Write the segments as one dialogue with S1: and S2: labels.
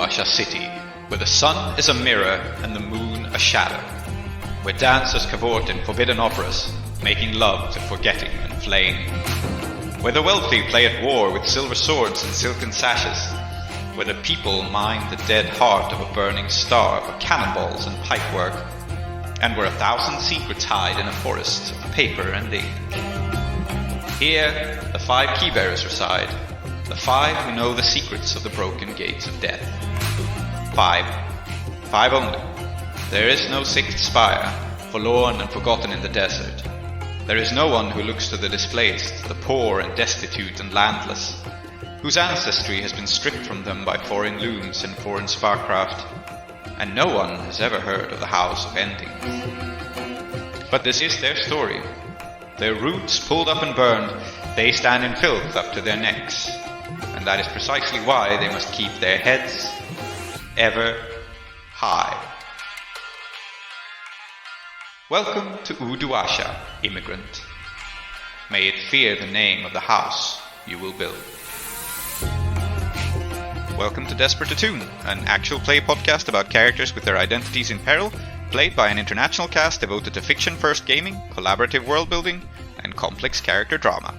S1: Uduasha city, where the sun is a mirror and the moon a shadow, where dancers cavort in forbidden operas, making love to forgetting and flaying, where the wealthy play at war with silver swords and silken sashes, where the people mine the dead heart of a burning star for cannonballs and pipework, and where 1,000 secrets hide in a forest of paper and ink. Here, the 5 keybearers reside, the 5 who know the secrets of the broken gates of death. 5 only. There is no 6th spire, forlorn and forgotten in the desert. There is no one who looks to the displaced, the poor and destitute and landless, whose ancestry has been stripped from them by foreign looms and foreign sparkcraft, and no one has ever heard of the House of Ending. But this is their story. Their roots pulled up and burned, they stand in filth up to their necks, and that is precisely why they must keep their heads ever high. Welcome to Uduasha, immigrant. May it fear the name of the house you will build. Welcome to Desperate Attune, an actual play podcast about characters with their identities in peril, played by an international cast devoted to fiction-first gaming, collaborative world-building, and complex character drama.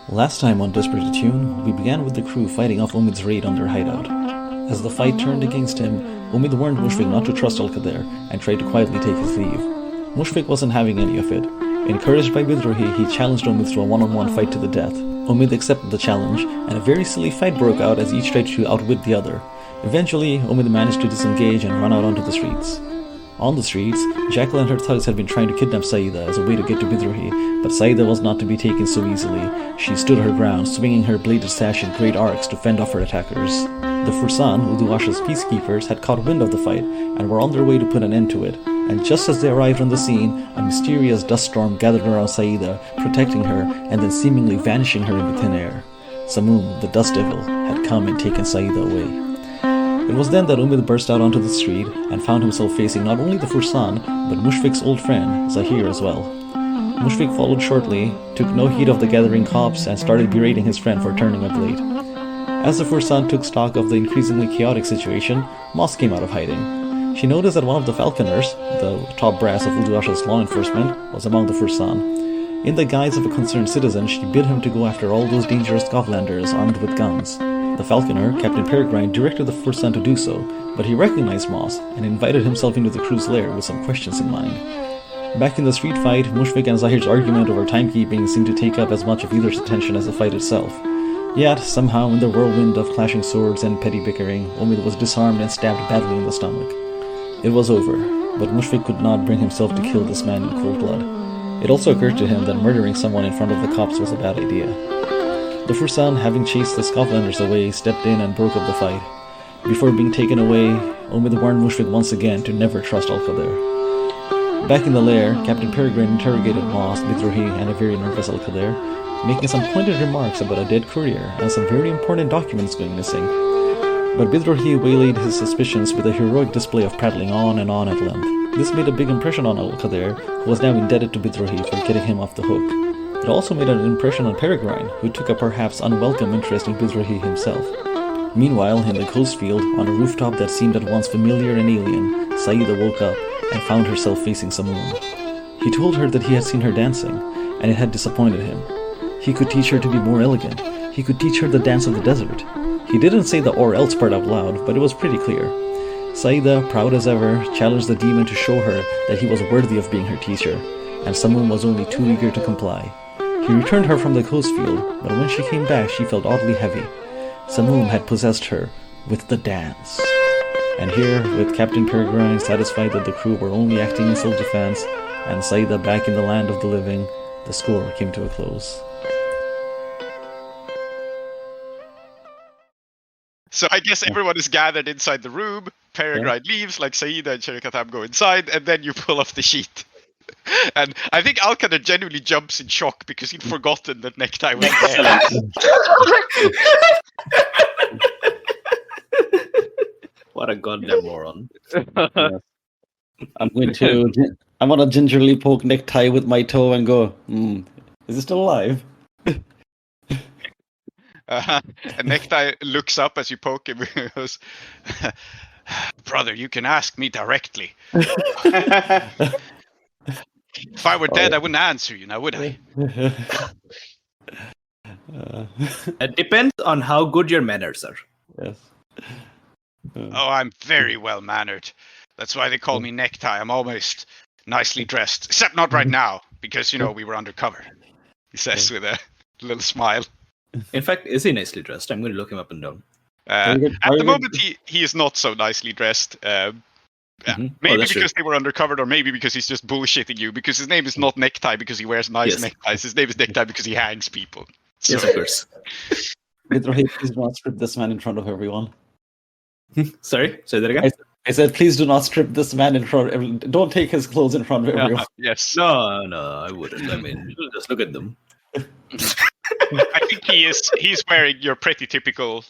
S2: Last time on Desperate Attune, we began with the crew fighting off Omid's raid on their hideout. As the fight turned against him, Omid warned Mushfiq not to trust Alkader and tried to quietly take his leave. Mushfiq wasn't having any of it. Encouraged by Bidrohi, he challenged Omid to a one-on-one fight to the death. Omid accepted the challenge, and a very silly fight broke out as each tried to outwit the other. Eventually, Omid managed to disengage and run out onto the streets. On the streets, Jackal and her thugs had been trying to kidnap Saida as a way to get to Bidrohi, but Saida was not to be taken so easily. She stood her ground, swinging her bladed sash in great arcs to fend off her attackers. The Fursan, Uduasha's peacekeepers, had caught wind of the fight and were on their way to put an end to it. And just as they arrived on the scene, a mysterious dust storm gathered around Saida, protecting her and then seemingly vanishing her into thin air. Samoom, the dust devil, had come and taken Saida away. It was then that Omid burst out onto the street and found himself facing not only the Fursan, but Mushfiq's old friend, Zahir, as well. Mushfiq followed shortly, took no heed of the gathering cops, and started berating his friend for turning up late. As the Fursan took stock of the increasingly chaotic situation, Moss came out of hiding. She noticed that one of the falconers, the top brass of Uduasha's law enforcement, was among the Fursan. In the guise of a concerned citizen, she bid him to go after all those dangerous Govlanders armed with guns. The falconer, Captain Peregrine, directed the Fursan to do so, but he recognized Moss and invited himself into the crew's lair with some questions in mind. Back in the street fight, Mushfiq and Zahir's argument over timekeeping seemed to take up as much of either's attention as the fight itself. Yet, somehow, in the whirlwind of clashing swords and petty bickering, Omid was disarmed and stabbed badly in the stomach. It was over, but Mushfiq could not bring himself to kill this man in cold blood. It also occurred to him that murdering someone in front of the cops was a bad idea. The Fursan, having chased the Scotlanders away, stepped in and broke up the fight. Before being taken away, Omid warned Mushfiq once again to never trust Alkader. Back in the lair, Captain Peregrine interrogated Moss, Bidrohi, and a very nervous Alkader, making some pointed remarks about a dead courier and some very important documents going missing. But Bidrohi waylaid his suspicions with a heroic display of prattling on and on at length. This made a big impression on Alkader, who was now indebted to Bidrohi for getting him off the hook. It also made an impression on Peregrine, who took a perhaps unwelcome interest in Bidrohi himself. Meanwhile, in the coast field, on a rooftop that seemed at once familiar and alien, Saida woke up and found herself facing Samoom. He told her that he had seen her dancing, and it had disappointed him. He could teach her to be more elegant. He could teach her the dance of the desert. He didn't say the or else part out loud, but it was pretty clear. Saida, proud as ever, challenged the demon to show her that he was worthy of being her teacher, and Samoom was only too eager to comply. He returned her from the coast field, but when she came back she felt oddly heavy. Samoom had possessed her with the dance. And here, with Captain Peregrine satisfied that the crew were only acting in self-defense, and Saida back in the land of the living, the score came to a close.
S1: So I guess everyone is gathered inside the room, Peregrine leaves, like Saida and Sherikatham go inside, and then you pull off the sheet. And I think Alkader genuinely jumps in shock because he'd forgotten that Necktie was there.
S3: What a goddamn moron.
S2: Yes. I'm gonna gingerly poke Necktie with my toe and go, is it still alive?
S1: And Necktie looks up as you poke him and goes, "Brother, you can ask me directly. If I were dead, I wouldn't answer you now, would I?"
S3: It depends on how good your manners are.
S2: Yes.
S1: Oh, I'm very well mannered. That's why they call me Necktie. I'm almost nicely dressed, except not right now, because we were undercover. He says with a little smile.
S3: In fact, is he nicely dressed? I'm going to look him up and down.
S1: At the moment, he is not so nicely dressed. Maybe because they were undercover, or maybe because he's just bullshitting you. Because his name is not Necktie because he wears nice neckties. His name is Necktie because he hangs people. So.
S3: Yes, of course.
S2: Bidrohi, please do not strip this man in front of everyone.
S3: Sorry, say that again.
S2: I said, please do not strip this man in front of everyone. Don't take his clothes in front of everyone.
S1: Yes.
S3: No, I wouldn't. I mean, just look at them.
S1: I think he's wearing your pretty typical,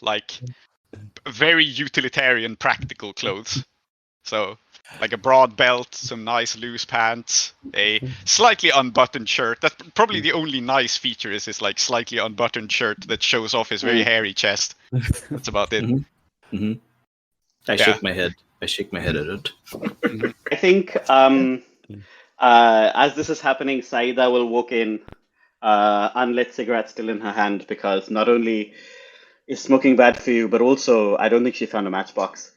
S1: very utilitarian, practical clothes. So, like a broad belt, some nice loose pants, a slightly unbuttoned shirt. That's probably the only nice feature is his slightly unbuttoned shirt that shows off his very hairy chest. That's about it.
S3: I shake my head. I shake my head at it.
S4: I think as this is happening, Saida will walk in, unlit cigarette still in her hand, because not only is smoking bad for you, but also I don't think she found a matchbox.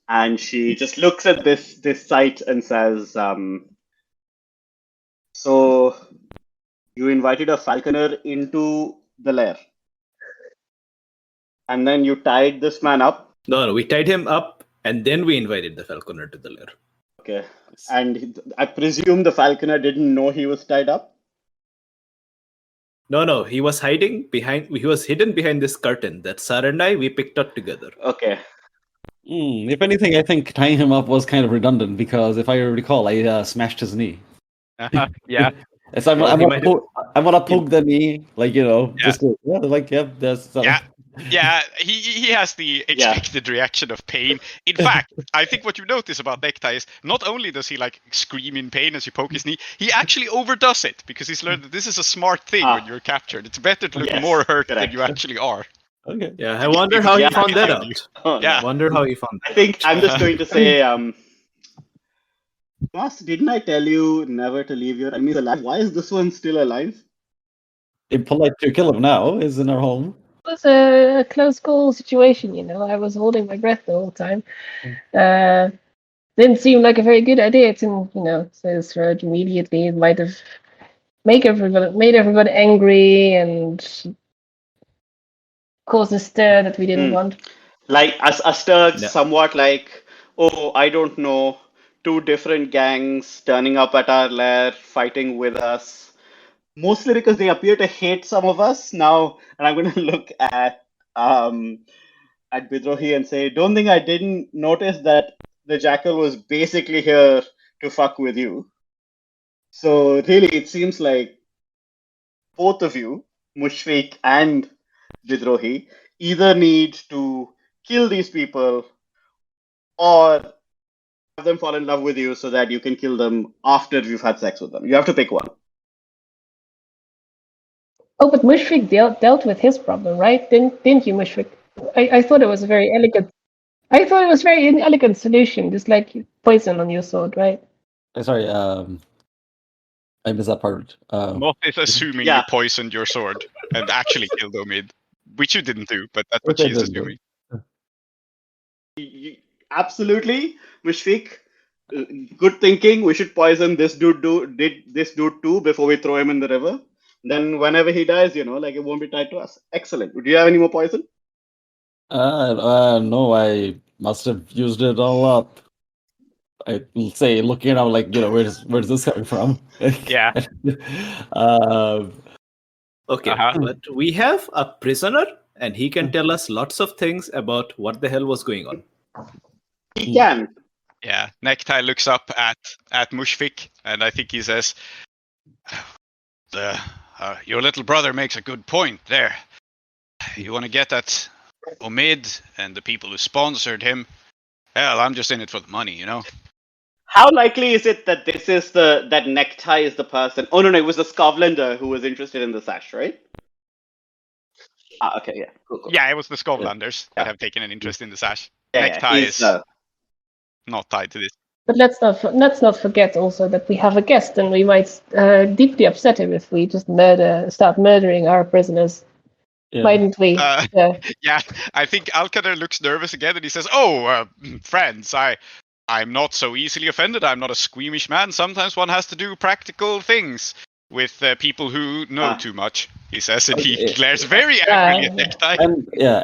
S4: And she just looks at this site and says, "So you invited a falconer into the lair, and then you tied this man up."
S3: No, we tied him up, and then we invited the falconer to the lair.
S4: Okay. And I presume the falconer didn't know he was tied up?
S3: No, he was hidden behind this curtain that Sar and we picked up together.
S4: Okay.
S2: If anything, I think tying him up was kind of redundant, because if I recall, I smashed his knee.
S1: Yeah.
S2: So I'm gonna poke the knee, just to,
S1: Yeah, he has the expected reaction of pain. In fact, I think what you notice about Necktie is not only does he scream in pain as you poke his knee, he actually overdoes it, because he's learned that this is a smart thing when you're captured. It's better to look more hurt than you actually are.
S2: Okay.
S3: Yeah, I wonder how he found that out.
S1: Yeah.
S3: I wonder how he found that.
S4: I think I'm just going to say, Moss, didn't I tell you never to leave your enemies alive? Why is this one still alive?
S2: Impolite to kill him now, is in our home.
S5: It was a close call situation, I was holding my breath the whole time. Didn't seem like a very good idea to, say this word immediately. It might have made everybody angry and caused a stir that we didn't want.
S4: A stir somewhat oh, I don't know, 2 different gangs turning up at our lair, fighting with us. Mostly because they appear to hate some of us now, and I'm going to look at Bidrohi and say, don't think I didn't notice that the jackal was basically here to fuck with you. So really, it seems like both of you, Mushfiq and Bidrohi, either need to kill these people or have them fall in love with you so that you can kill them after you've had sex with them. You have to pick one.
S5: Oh, but Mushfiq dealt with his problem, right? Didn't you, Mushfiq? I thought it was a very elegant. I thought it was a very elegant solution, just like poison on your sword, right?
S2: Sorry, I missed that part.
S1: Moth is assuming you poisoned your sword and actually killed Omid, which you didn't do, but that's what she's assuming.
S4: Absolutely, Mushfiq. Good thinking. We should poison this dude. Did this dude too before we throw him in the river? Then whenever he dies, it won't be tied to us. Excellent. Do you have any more poison?
S2: No, I must have used it all up. I say, looking around, where's this coming from?
S1: Yeah.
S3: Okay, but we have a prisoner, and he can tell us lots of things about what the hell was going on.
S4: He can.
S1: Yeah, Necktie looks up at Mushfiq, and I think he says, your little brother makes a good point there. You want to get at Omid and the people who sponsored him? Hell, I'm just in it for the money,
S4: How likely is it that this is that Necktie is the person? Oh no, it was the Scovlander who was interested in the sash, right? Okay, yeah. Cool.
S1: Yeah, it was the Skovlanders that have taken an interest in the sash.
S4: Yeah,
S1: Necktie
S4: he's,
S1: is not tied to this.
S5: But let's not forget also that we have a guest, and we might deeply upset him if we just start murdering our prisoners, mightn't we?
S1: Yeah, I think Alkader looks nervous again, and he says, "Oh, friends, I'm not so easily offended. I'm not a squeamish man. Sometimes one has to do practical things with people who know too much," he says, and he glares very angrily at Necktie.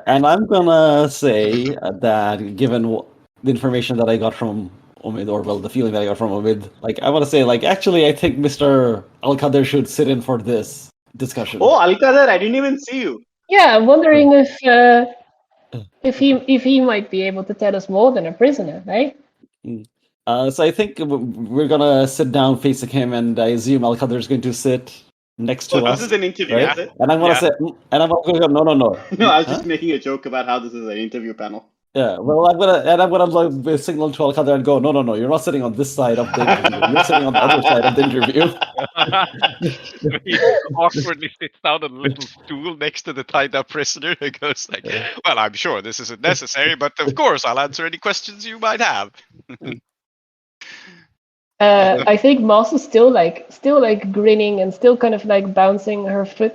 S2: And I'm gonna say that given the information that I got from Omid, or well, the feeling that I got from Omid, like I want to say, like actually, I think Mr. Alkader should sit in for this discussion.
S4: Oh, Alkader, I didn't even see you.
S5: Yeah, I'm wondering if he might be able to tell us more than a prisoner, right?
S2: So I think we're gonna sit down facing him, and I assume Alkader is going to sit next to us.
S4: This is an interview,
S2: right?
S4: is it?
S2: And I'm gonna say, and I'm gonna go, no.
S4: No, I was just making a joke about how this is an interview panel.
S2: Yeah, well, I'm gonna like, signal to Alkader and go, no, you're not sitting on this side of the interview. You're sitting on the other side of the interview.
S1: He awkwardly sits down on a little stool next to the tied-up prisoner and goes like, "Well, I'm sure this isn't necessary, but of course I'll answer any questions you might have."
S5: I think Moss is still like grinning and still kind of like bouncing her foot.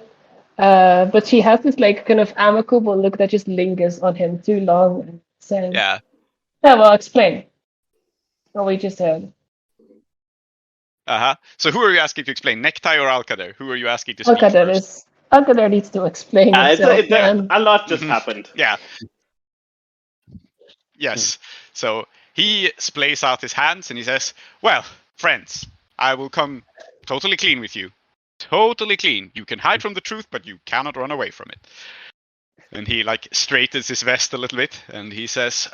S5: But she has this like kind of amicable look that just lingers on him too long and says,
S1: Yeah.
S5: Well, explain what we just heard.
S1: So who are you asking to explain? Necktie or Alkader? Who are you asking to speak
S5: Alkader
S1: first?
S5: Alkader needs to explain himself.
S4: A lot just happened.
S1: Yeah. Yes. So he splays out his hands and he says, "Well, friends, I will come totally clean with you. Totally clean. You can hide from the truth, but you cannot run away from it." And he like straightens his vest a little bit, and he says,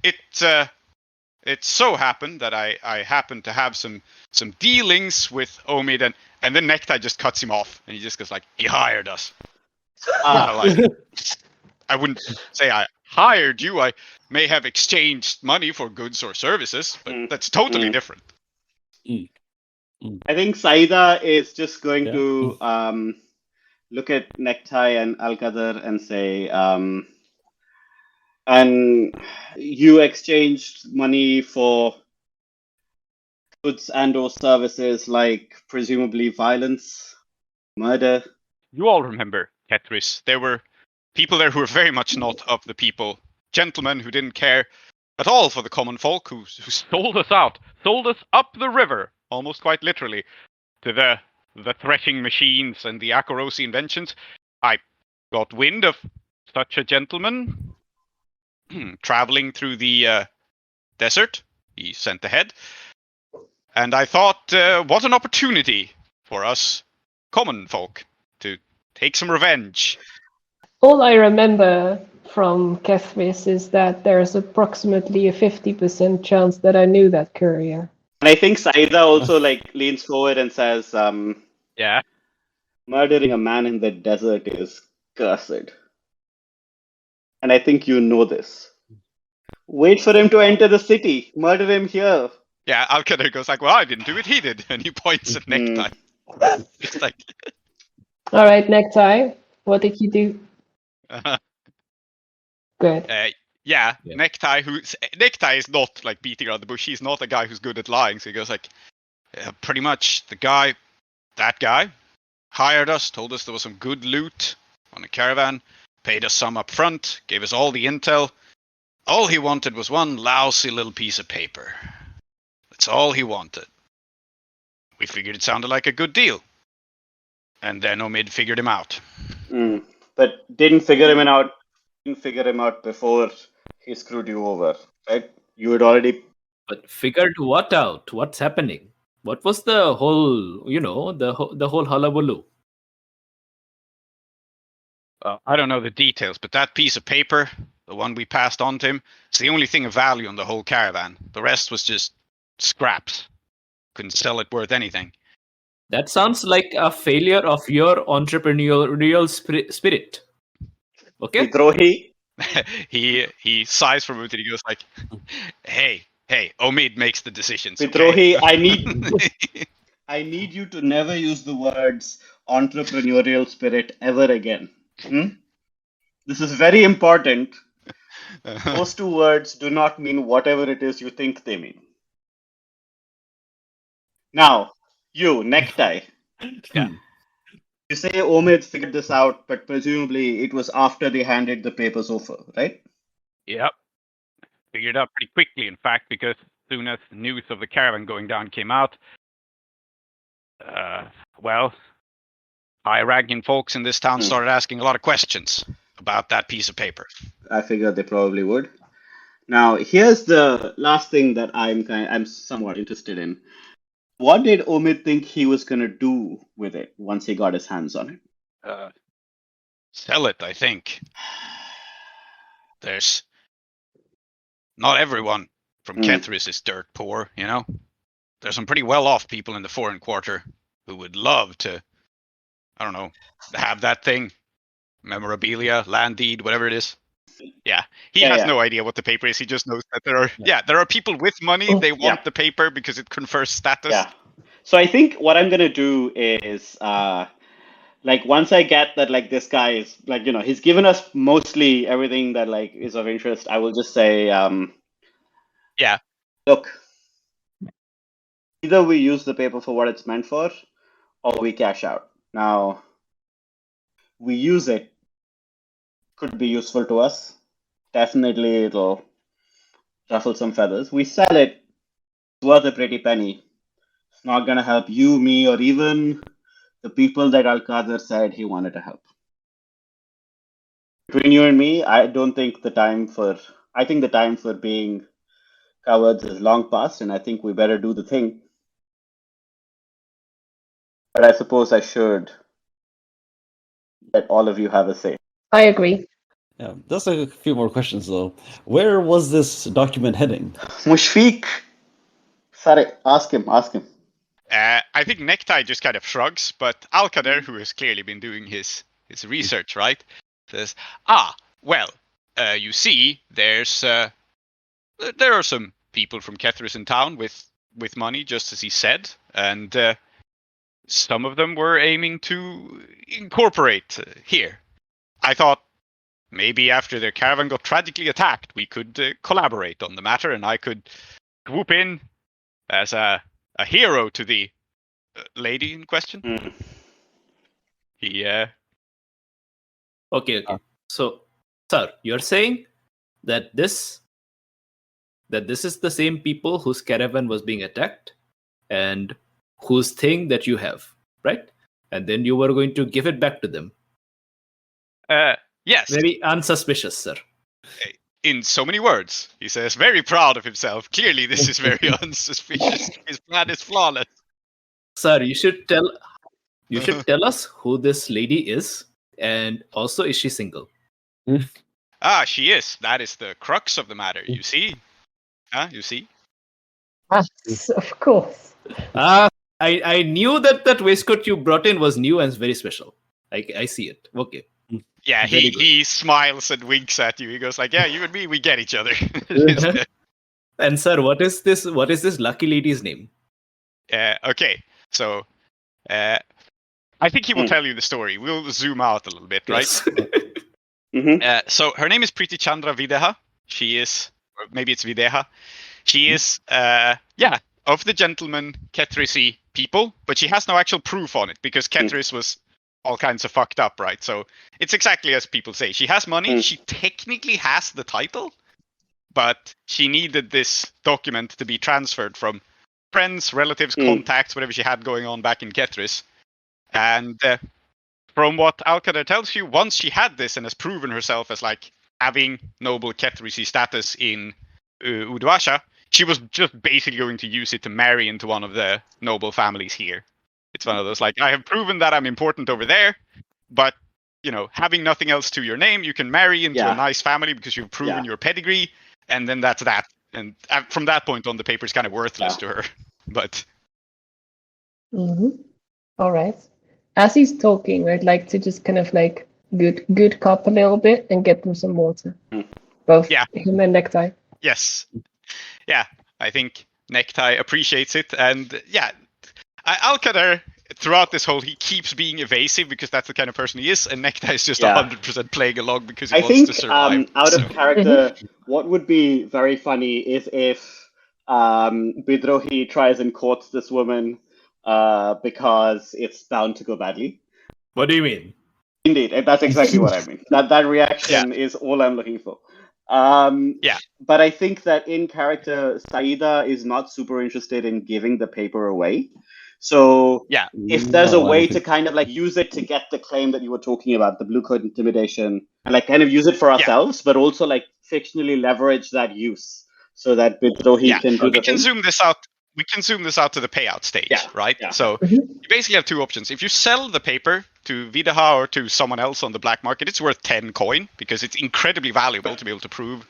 S1: "It so happened that I happened to have some dealings with Omid, and then Necktie just cuts him off, and he just goes like, he hired us." I wouldn't say I hired you. I may have exchanged money for goods or services, but that's totally different.
S4: I think Saida is just going to look at Necktie and Alkader and say, and you exchanged money for goods and or services like presumably violence, murder.
S1: You all remember Kethris. There were people there who were very much not of the people. Gentlemen who didn't care at all for the common folk, who sold us out, sold us up the river, almost quite literally, to the threshing machines and the Akarosi inventions. I got wind of such a gentleman traveling through the desert. He sent ahead. And I thought, what an opportunity for us common folk to take some revenge.
S5: All I remember from Kethris is that there's approximately a 50% chance that I knew that courier.
S4: And I think Saida also like leans forward and says, murdering a man in the desert is cursed. And I think you know this. Wait for him to enter the city. Murder him here.
S1: Yeah, Alkader goes like, "Well, I didn't do it, he did." And he points at Necktie. It's like...
S5: All right, Necktie, what did you do? Good.
S1: Necktie is not like beating around the bush. He's not a guy who's good at lying. So he goes like, pretty much that guy hired us, told us there was some good loot on a caravan, paid us some up front, gave us all the intel. All he wanted was one lousy little piece of paper. That's all he wanted. We figured it sounded like a good deal. And then Omid figured him out.
S4: But didn't figure him out before he screwed you over, right? You had already...
S3: But figured what out? What's happening? What was the whole, the whole hullabaloo?
S1: I don't know the details, but that piece of paper, the one we passed on to him, is the only thing of value on the whole caravan. The rest was just scraps. Couldn't sell it worth anything.
S3: That sounds like a failure of your entrepreneurial spirit. Okay?
S4: Bidrohi.
S1: he sighs for a minute and he goes like, hey, Omid makes the decisions.
S4: Bidrohi,
S1: okay?
S4: I need you to never use the words entrepreneurial spirit ever again. This is very important. Those two words do not mean whatever it is you think they mean. Now, you, necktie.
S1: Yeah.
S4: You say Omid figured this out, but presumably it was after they handed the papers over, right?
S6: Yep. Figured out pretty quickly, in fact, because as soon as news of the caravan going down came out,
S1: high-ranking folks in this town started asking a lot of questions about that piece of paper.
S4: I figured they probably would. Now, here's the last thing that I'm somewhat interested in. What did Omid think he was going to do with it once he got his hands on it?
S1: Sell it, I think. There's not everyone from Kethris is dirt poor, you know? There's some pretty well-off people in the foreign quarter who would love to, I don't know, have that thing. Memorabilia, land deed, whatever it is. Yeah, he has no idea what the paper is. He just knows that there are people with money. They want the paper because it confers status.
S4: Yeah. So I think what I'm gonna do is, once I get that, this guy is he's given us mostly everything that is of interest. I will just say, look, either we use the paper for what it's meant for, or we cash out. Now, we use it. Could be useful to us. Definitely it'll ruffle some feathers. We sell it, it's worth a pretty penny. It's not going to help you, me, or even the people that Alkader said he wanted to help. Between you and me, I think the time for being cowards is long past, and I think we better do the thing. But I suppose I should let all of you have a say.
S5: I agree.
S2: Yeah, just a few more questions though. Where was this document heading?
S4: Mushfiq. Sorry, ask him.
S1: I think Necktie just kind of shrugs, but Alkader, who has clearly been doing his research, right, says, you see, there are some people from Kethris in town with money, just as he said, and some of them were aiming to incorporate here. I thought maybe after their caravan got tragically attacked, we could collaborate on the matter, and I could swoop in as a hero to the lady in question.
S3: Okay. So, sir, you're saying that this is the same people whose caravan was being attacked and whose thing that you have, right? And then you were going to give it back to them.
S1: Yes.
S3: Very unsuspicious, sir.
S1: In so many words, he says, very proud of himself. Clearly, this is very unsuspicious. His plan is flawless.
S3: Sir, you should tell us who this lady is, and also, is she single?
S1: She is. That is the crux of the matter. You see? You see?
S5: Yes, of course.
S3: I knew that waistcoat you brought in was new and very special. I see it. Okay.
S1: Yeah, he smiles and winks at you. He goes like, "Yeah, you and me, we get each other."
S3: And sir, what is this lucky lady's name?
S1: Okay, so I think he will tell you the story. We'll zoom out a little bit, right?
S3: Yes.
S1: So her name is Priti Chandra Videha. She is, or maybe it's Videha. She is, of the gentleman Kethrisi people, but she has no actual proof on it because Kethris was all kinds of fucked up, right? So it's exactly as people say. She has money. She technically has the title, but she needed this document to be transferred from friends, relatives, contacts, whatever she had going on back in Kethris. And from what Alkader tells you, once she had this and has proven herself as having noble Kethrisi status in Udwasha, she was just basically going to use it to marry into one of the noble families here. It's one of those, I have proven that I'm important over there, but, having nothing else to your name, you can marry into a nice family because you've proven your pedigree, and then that's that. And from that point on, the paper's kind of worthless to her. But
S5: All right. As he's talking, I'd like to just kind of good cop a little bit and get them some water. Both him and Necktie.
S1: Yes. Yeah, I think Necktie appreciates it. And Alkader throughout this whole, he keeps being evasive because that's the kind of person he is, and Nekta is just
S4: Yeah.
S1: 100% playing along because he
S4: I
S1: wants
S4: think
S1: to survive.
S4: out
S1: so.
S4: of character, what would be very funny is if Bidrohi tries and courts this woman because it's bound to go badly.
S3: What do you mean?
S4: Indeed, that's exactly what I mean. That reaction is all I'm looking for.
S1: Yeah.
S4: But I think that in character, Saida is not super interested in giving the paper away. So
S1: Yeah.
S4: if there's a
S2: No, I
S4: way
S2: don't
S4: to
S2: think-
S4: kind of like use it to get the claim that you were talking about, the blue coat intimidation, and like kind of use it for ourselves, but also like fictionally leverage that use so that Bidrohi can do
S1: we
S4: the
S1: can
S4: thing.
S1: zoom this out. We can zoom this out to the payout stage,
S4: Yeah,
S1: right?
S4: yeah.
S1: So you basically have two options. If you sell the paper to Vidaha or to someone else on the black market, it's worth 10 coin because it's incredibly valuable to be able to prove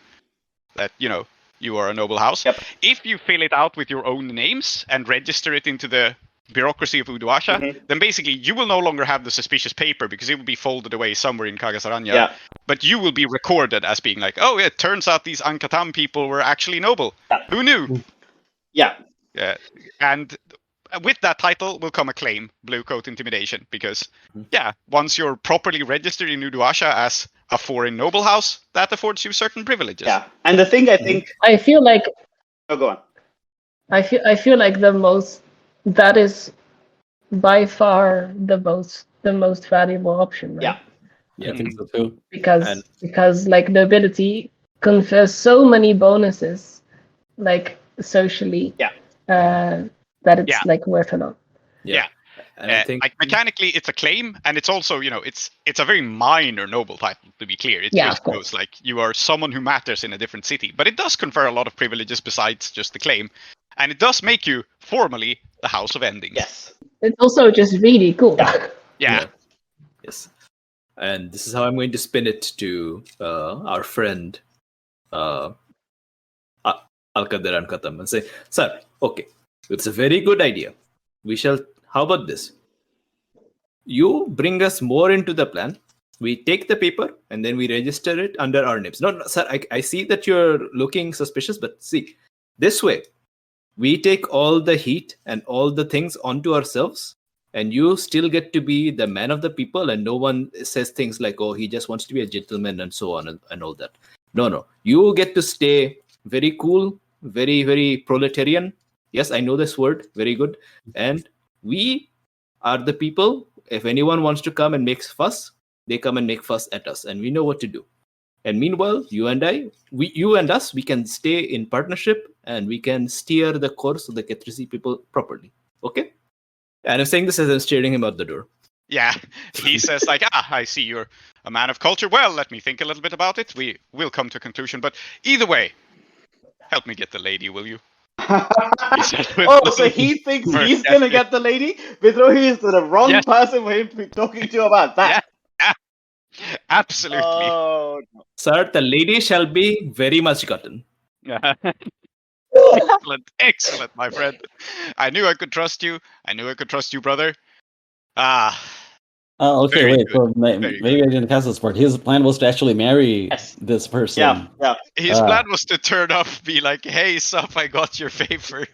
S1: that, you are a noble house.
S4: Yep.
S1: If you fill it out with your own names and register it into the bureaucracy of Uduasha, then basically you will no longer have the suspicious paper because it will be folded away somewhere in Kagasaranya.
S4: Yeah.
S1: But you will be recorded as being like, oh, it turns out these Ankatam people were actually noble.
S4: Yeah.
S1: Who knew?
S4: Yeah.
S1: And with that title will come a claim, Blue Coat Intimidation, because, once you're properly registered in Uduasha as a foreign noble house, that affords you certain privileges.
S4: Yeah. And the thing I think...
S5: I feel like
S4: Oh, go on.
S5: I feel like that is by far the most valuable option, right?
S4: Yeah.
S2: I think so too.
S5: Because like nobility confers so many bonuses, like socially, that it's like worth a lot.
S1: Yeah.
S3: And I think
S1: like mechanically, it's a claim, and it's also, it's a very minor noble title, to be clear. It just goes like you are someone who matters in a different city, but it does confer a lot of privileges besides just the claim, and it does make you formally the House of Endings.
S4: Yes.
S5: It's also just really cool.
S1: Yeah.
S3: Yes. And this is how I'm going to spin it to our friend Alkader and Katam and say, sir, okay, it's a very good idea. How about this? You bring us more into the plan. We take the paper and then we register it under our names. No, sir, I see that you're looking suspicious, but see, this way, we take all the heat and all the things onto ourselves, and you still get to be the man of the people, and no one says things like, oh, he just wants to be a gentleman and so on and all that. No. You get to stay very cool, very, very proletarian. Yes, I know this word. Very good. And we are the people. If anyone wants to come and make fuss, they come and make fuss at us, and we know what to do. And meanwhile, you and us, we can stay in partnership, and we can steer the course of the Ketrisi people properly. Okay? And I'm saying this as I'm steering him out the door.
S1: Yeah, he says like, I see you're a man of culture. Well, let me think a little bit about it. We will come to a conclusion. But either way, help me get the lady, will you?
S4: So he thinks he's going to get the lady? Bidrohi is the wrong person for him to be talking to about that.
S1: Yeah. Absolutely.
S4: Oh, no.
S3: Sir, the lady shall be very much gotten.
S1: Excellent, my friend. I knew I could trust you. Brother.
S2: Okay,
S1: Very
S2: wait.
S1: good.
S2: So maybe I didn't catch this part. His plan was to actually marry this person.
S4: Yeah.
S1: His plan was to turn up, be like, "Hey, Sup, I got your favor.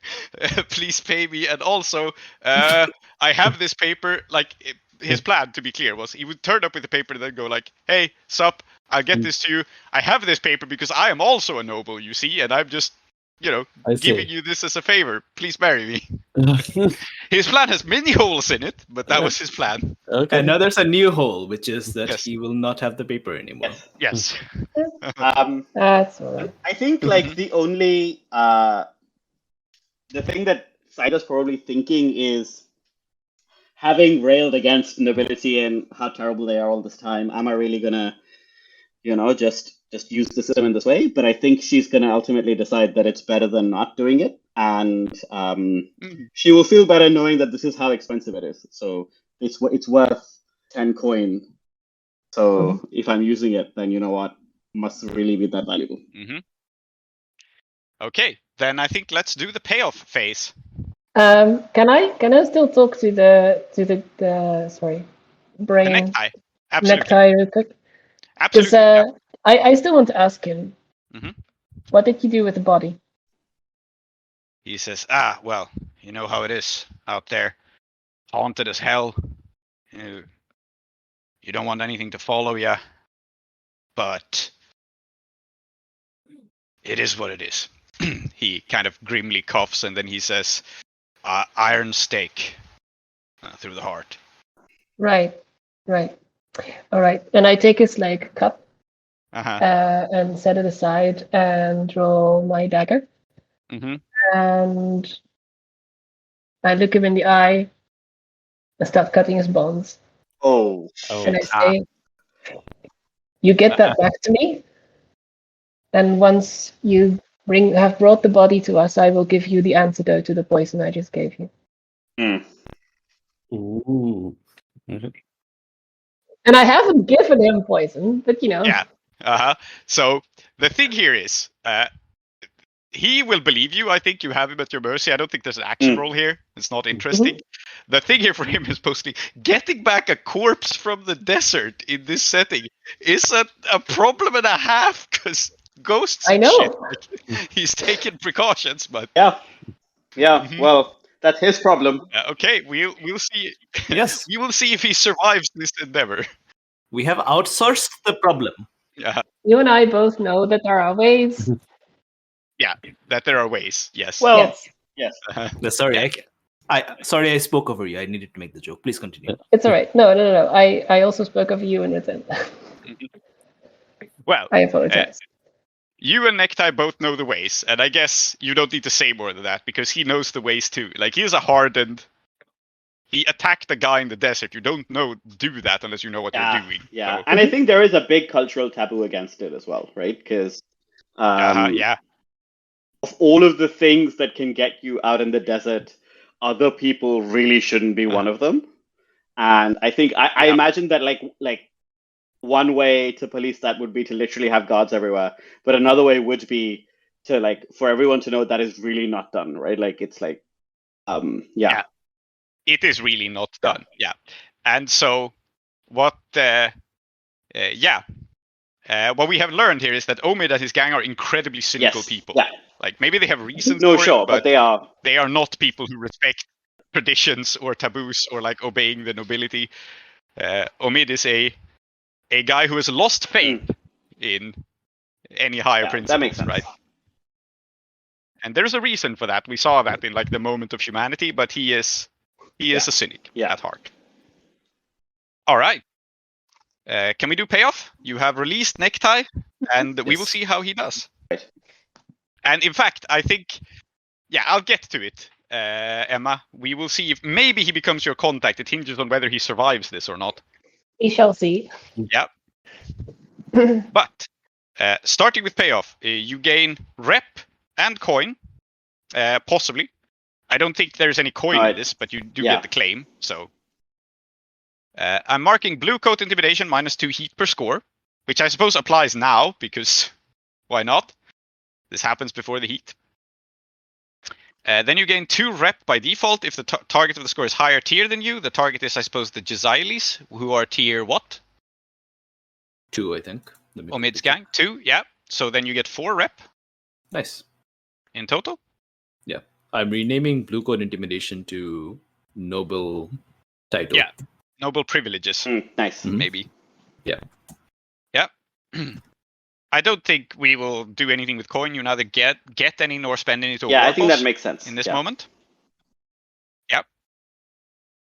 S1: Please pay me." And also, I have this paper. Like his plan, to be clear, was he would turn up with the paper and then go like, "Hey, Sup, I'll get this to you. I have this paper because I am also a noble, you see, and I'm just." Giving you this as a favor. Please marry me. His plan has many holes in it, but that was his plan.
S2: Okay.
S3: And now there's a new hole, which is that he will not have the paper anymore.
S1: Yes.
S5: That's all right.
S4: I think like the only the thing that Saida's probably thinking is, having railed against nobility and how terrible they are all this time, am I really gonna, just use the system in this way? But I think she's gonna ultimately decide that it's better than not doing it, and she will feel better knowing that this is how expensive it is. So it's worth 10 coin. So if I'm using it, then you know what, must really be that valuable.
S1: Okay, then I think let's do the payoff phase.
S5: Can I still talk to the brain
S1: The necktie. Absolutely.
S5: necktie real quick?
S1: Absolutely.
S5: Because I still want to ask him, what did you do with the body?
S1: He says, well, you know how it is out there.
S6: haunted as hell. You don't want anything to follow you, but it is what it is. He kind of grimly coughs, and then he says, iron stake through the heart.
S5: Right. All right. And I take his like cup and set it aside and draw my dagger.
S6: Mm-hmm.
S5: And I look him in the eye and start cutting his bonds.
S4: Oh.
S5: And I say, you get that back to me. And once you have brought the body to us, I will give you the antidote to the poison I just gave you.
S2: Ooh.
S5: And I haven't given him poison, but you know.
S6: Yeah. So the thing here is, he will believe you. I think you have him at your mercy. I don't think there's an action roll here. It's not interesting. The thing here for him is mostly getting back a corpse from the desert in this setting is a problem and a half, because ghosts.
S5: I know.
S6: Shit, like, he's taking precautions, but
S4: Yeah. Well, that's his problem.
S6: okay, we'll see.
S3: Yes.
S6: We will see if he survives this endeavor.
S3: We have outsourced the problem.
S6: Yeah.
S5: You and I both know that there are ways.
S6: Yeah, that there are ways. Yes.
S4: Well,
S5: Yes.
S4: yes.
S3: Sorry, I spoke over you. I needed to make the joke. Please continue.
S5: It's all right. No. I also spoke of you in return.
S6: Well,
S5: I apologize.
S6: you and Necktie both know the ways, and I guess you don't need to say more than that, because he knows the ways too. Like, he is a hardened... He attacked a guy in the desert. You don't do that unless you know what you're doing.
S4: Yeah,
S6: So,
S4: and I think there is a big cultural taboo against it as well, right? Because
S6: yeah.
S4: of all of the things that can get you out in the desert, other people really shouldn't be one of them. And I think I imagine that like one way to police that would be to literally have guards everywhere, but another way would be to like for everyone to know that is really not done, right? Like it's like
S6: Yeah. It is really not done. Yeah. And so what what we have learned here is that Omid and his gang are incredibly cynical people.
S4: Yeah.
S6: Like, maybe they have reasons
S4: No,
S6: for
S4: sure,
S6: it,
S4: but they are
S6: not people who respect traditions or taboos or like obeying the nobility. Omid is a guy who has lost faith in any higher principles,
S4: that makes sense.
S6: right? And there's a reason for that. We saw that in like the moment of humanity, but he is a cynic at heart. All right. Can we do payoff? You have released Necktie, and we will see how he does.
S4: Right.
S6: And in fact, I think, I'll get to it, Emma. We will see if maybe he becomes your contact. It hinges on whether he survives this or not.
S5: We shall see.
S6: Yeah. But starting with payoff, you gain rep and coin, possibly. I don't think there's any coin in this, but you do get the claim. So I'm marking blue coat intimidation -2 heat per score, which I suppose applies now because why not? This happens before the heat. Then you gain 2 rep by default if the target of the score is higher tier than you. The target is, I suppose, the Jezailis, who are tier what?
S3: 2, I think.
S6: Omid's gang, 2, yeah. So then you get 4 rep.
S3: Nice.
S6: In total?
S3: Yeah. I'm renaming Blue Coat Intimidation to Noble title.
S6: Yeah. Noble privileges.
S4: Nice.
S6: Maybe.
S3: Yeah.
S6: Yeah. I don't think we will do anything with coin. You neither get any nor spend any to
S4: I think that makes sense.
S6: In this moment. Yep.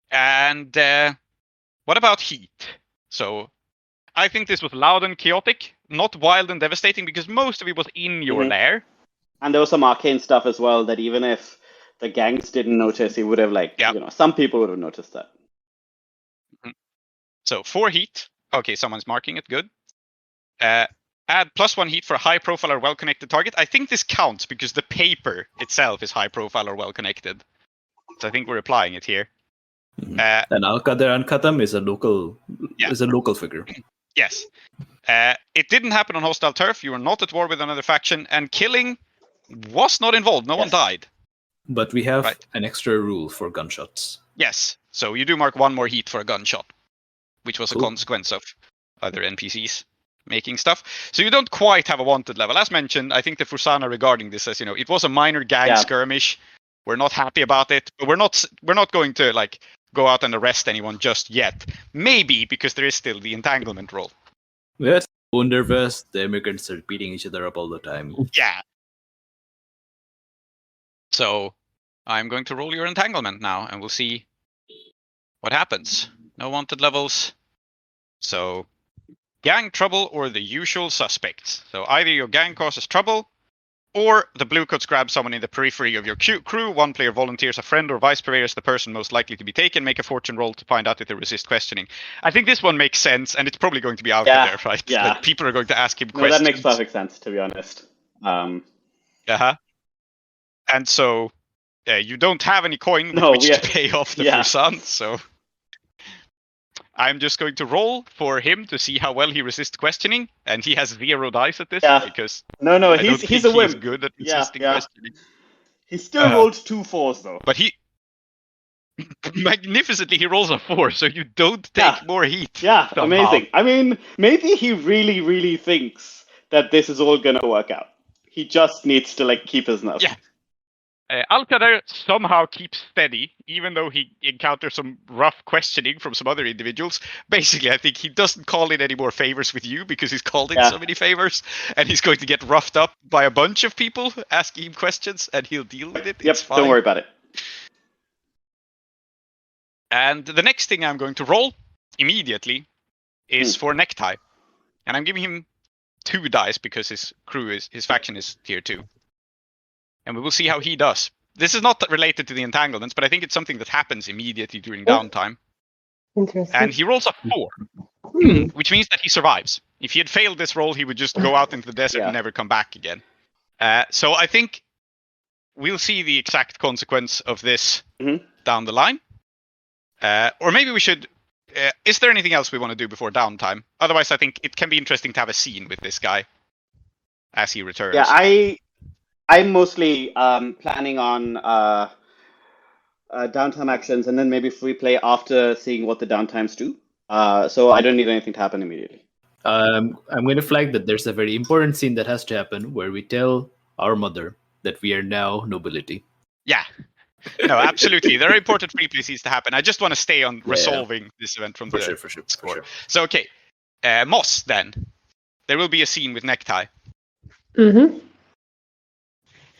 S6: And what about heat? So I think this was loud and chaotic, not wild and devastating, because most of it was in your lair.
S4: And there was some arcane stuff as well that even if the gangs didn't notice, he would have some people would have noticed that.
S6: So 4 heat. Okay, someone's marking it. Good. Add +1 heat for a high profile or well-connected target. I think this counts because the paper itself is high profile or well-connected. So I think we're applying it here.
S3: And Alkader and Khatam is a local figure.
S6: Yes. It didn't happen on hostile turf. You were not at war with another faction, and killing was not involved. No one died.
S3: But we have an extra rule for gunshots.
S6: Yes. So you do mark 1 more heat for a gunshot, which was a consequence of other NPCs making stuff. So you don't quite have a wanted level. As mentioned, I think the Fursan regarding this says, it was a minor gang skirmish. We're not happy about it, but we're not going to like go out and arrest anyone just yet. Maybe because there is still the entanglement roll.
S3: Yes, so nervous. The immigrants are beating each other up all the time.
S6: Yeah. So I'm going to roll your entanglement now, and we'll see what happens. No wanted levels. So gang trouble or the usual suspects. So either your gang causes trouble, or the blue coats grab someone in the periphery of your crew. One player volunteers a friend or vice player as the person most likely to be taken. Make a fortune roll to find out if they resist questioning. I think this one makes sense, and it's probably going to be Alkader, right?
S4: Yeah.
S6: Like, people are going to ask him questions.
S4: That makes perfect sense, to be honest.
S6: And so you don't have any coin with which to pay off the Fursan, so I'm just going to roll for him to see how well he resists questioning, and he has 0 dice at this because
S4: he's a wimp.
S6: He's good at resisting questioning.
S4: He still rolled 2 4s though.
S6: But he magnificently he rolls a 4, so you don't take more heat.
S4: Yeah,
S6: somehow.
S4: Amazing. I mean, maybe he really, really thinks that this is all gonna work out. He just needs to keep his nerve.
S6: Yeah. Alkader somehow keeps steady, even though he encounters some rough questioning from some other individuals. Basically, I think he doesn't call in any more favors with you because he's called in so many favors, and he's going to get roughed up by a bunch of people asking him questions, and he'll deal with it.
S4: Yep,
S6: it's fine.
S4: Don't worry about it.
S6: And the next thing I'm going to roll immediately is for Necktie. And I'm giving him 2 dice because his faction is tier 2. And we will see how he does. This is not related to the entanglements, but I think it's something that happens immediately during downtime.
S5: Interesting.
S6: And he rolls a 4, which means that he survives. If he had failed this roll, he would just go out into the desert and never come back again. So I think we'll see the exact consequence of this down the line. Or maybe we should... is there anything else we want to do before downtime? Otherwise, I think it can be interesting to have a scene with this guy as he returns.
S4: Yeah, I'm mostly planning on downtime actions, and then maybe free play after seeing what the downtimes do. So I don't need anything to happen immediately.
S3: I'm going to flag that there's a very important scene that has to happen where we tell our mother that we are now nobility.
S6: Yeah. No, absolutely. There are important free play scenes to happen. I just want to stay on resolving this event from the
S3: sure.
S6: score. So, okay. Moss, then. There will be a scene with Necktie.
S5: Mm-hmm.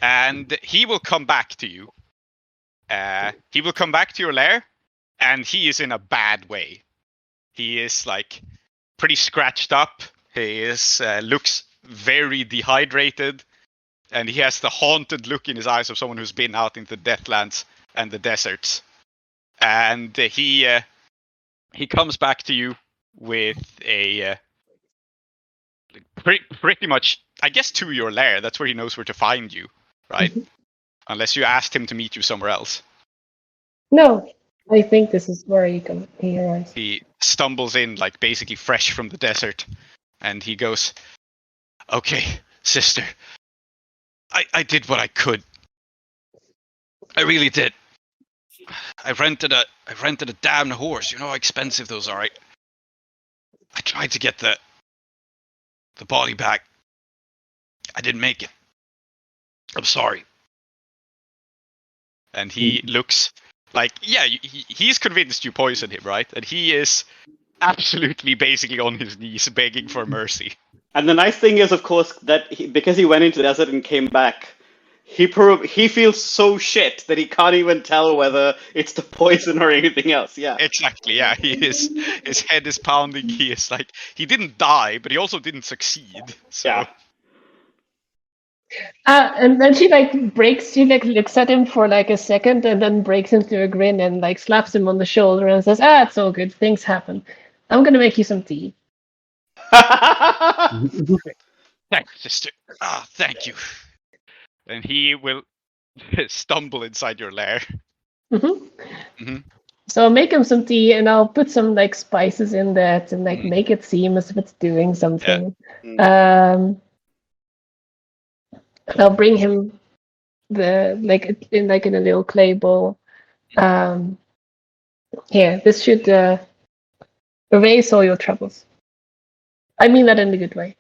S6: And he will come back to you. He will come back to your lair, and he is in a bad way. He is pretty scratched up. He is looks very dehydrated, and he has the haunted look in his eyes of someone who's been out into the Deathlands and the deserts. And he comes back to you with a pretty much, I guess, to your lair. That's where he knows where to find you. Right? Unless you asked him to meet you somewhere else.
S5: No, I think this is where he arrives.
S6: He stumbles in, basically fresh from the desert, and he goes, "Okay, sister, I did what I could. I really did. I rented a damn horse. You know how expensive those are. I tried to get the body back. I didn't make it. I'm sorry." And he looks he's convinced you poisoned him, right? And he is absolutely basically on his knees begging for mercy.
S4: And the nice thing is, of course, that because he went into the desert and came back, he feels so shit that he can't even tell whether it's the poison or anything else. Yeah.
S6: Exactly, yeah. His head is pounding. He is he didn't die, but he also didn't succeed. So.
S4: Yeah.
S5: And then she looks at him for a second and then breaks into a grin and slaps him on the shoulder and says, "It's all good. Things happen. I'm gonna make you some tea."
S6: Thanks, sister. Thank you. And he will stumble inside your lair.
S5: So make him some tea, and I'll put some spices in that and make it seem as if it's doing something. Yeah. I'll bring him in a little clay bowl. Here, this should erase all your troubles. I mean that in a good way.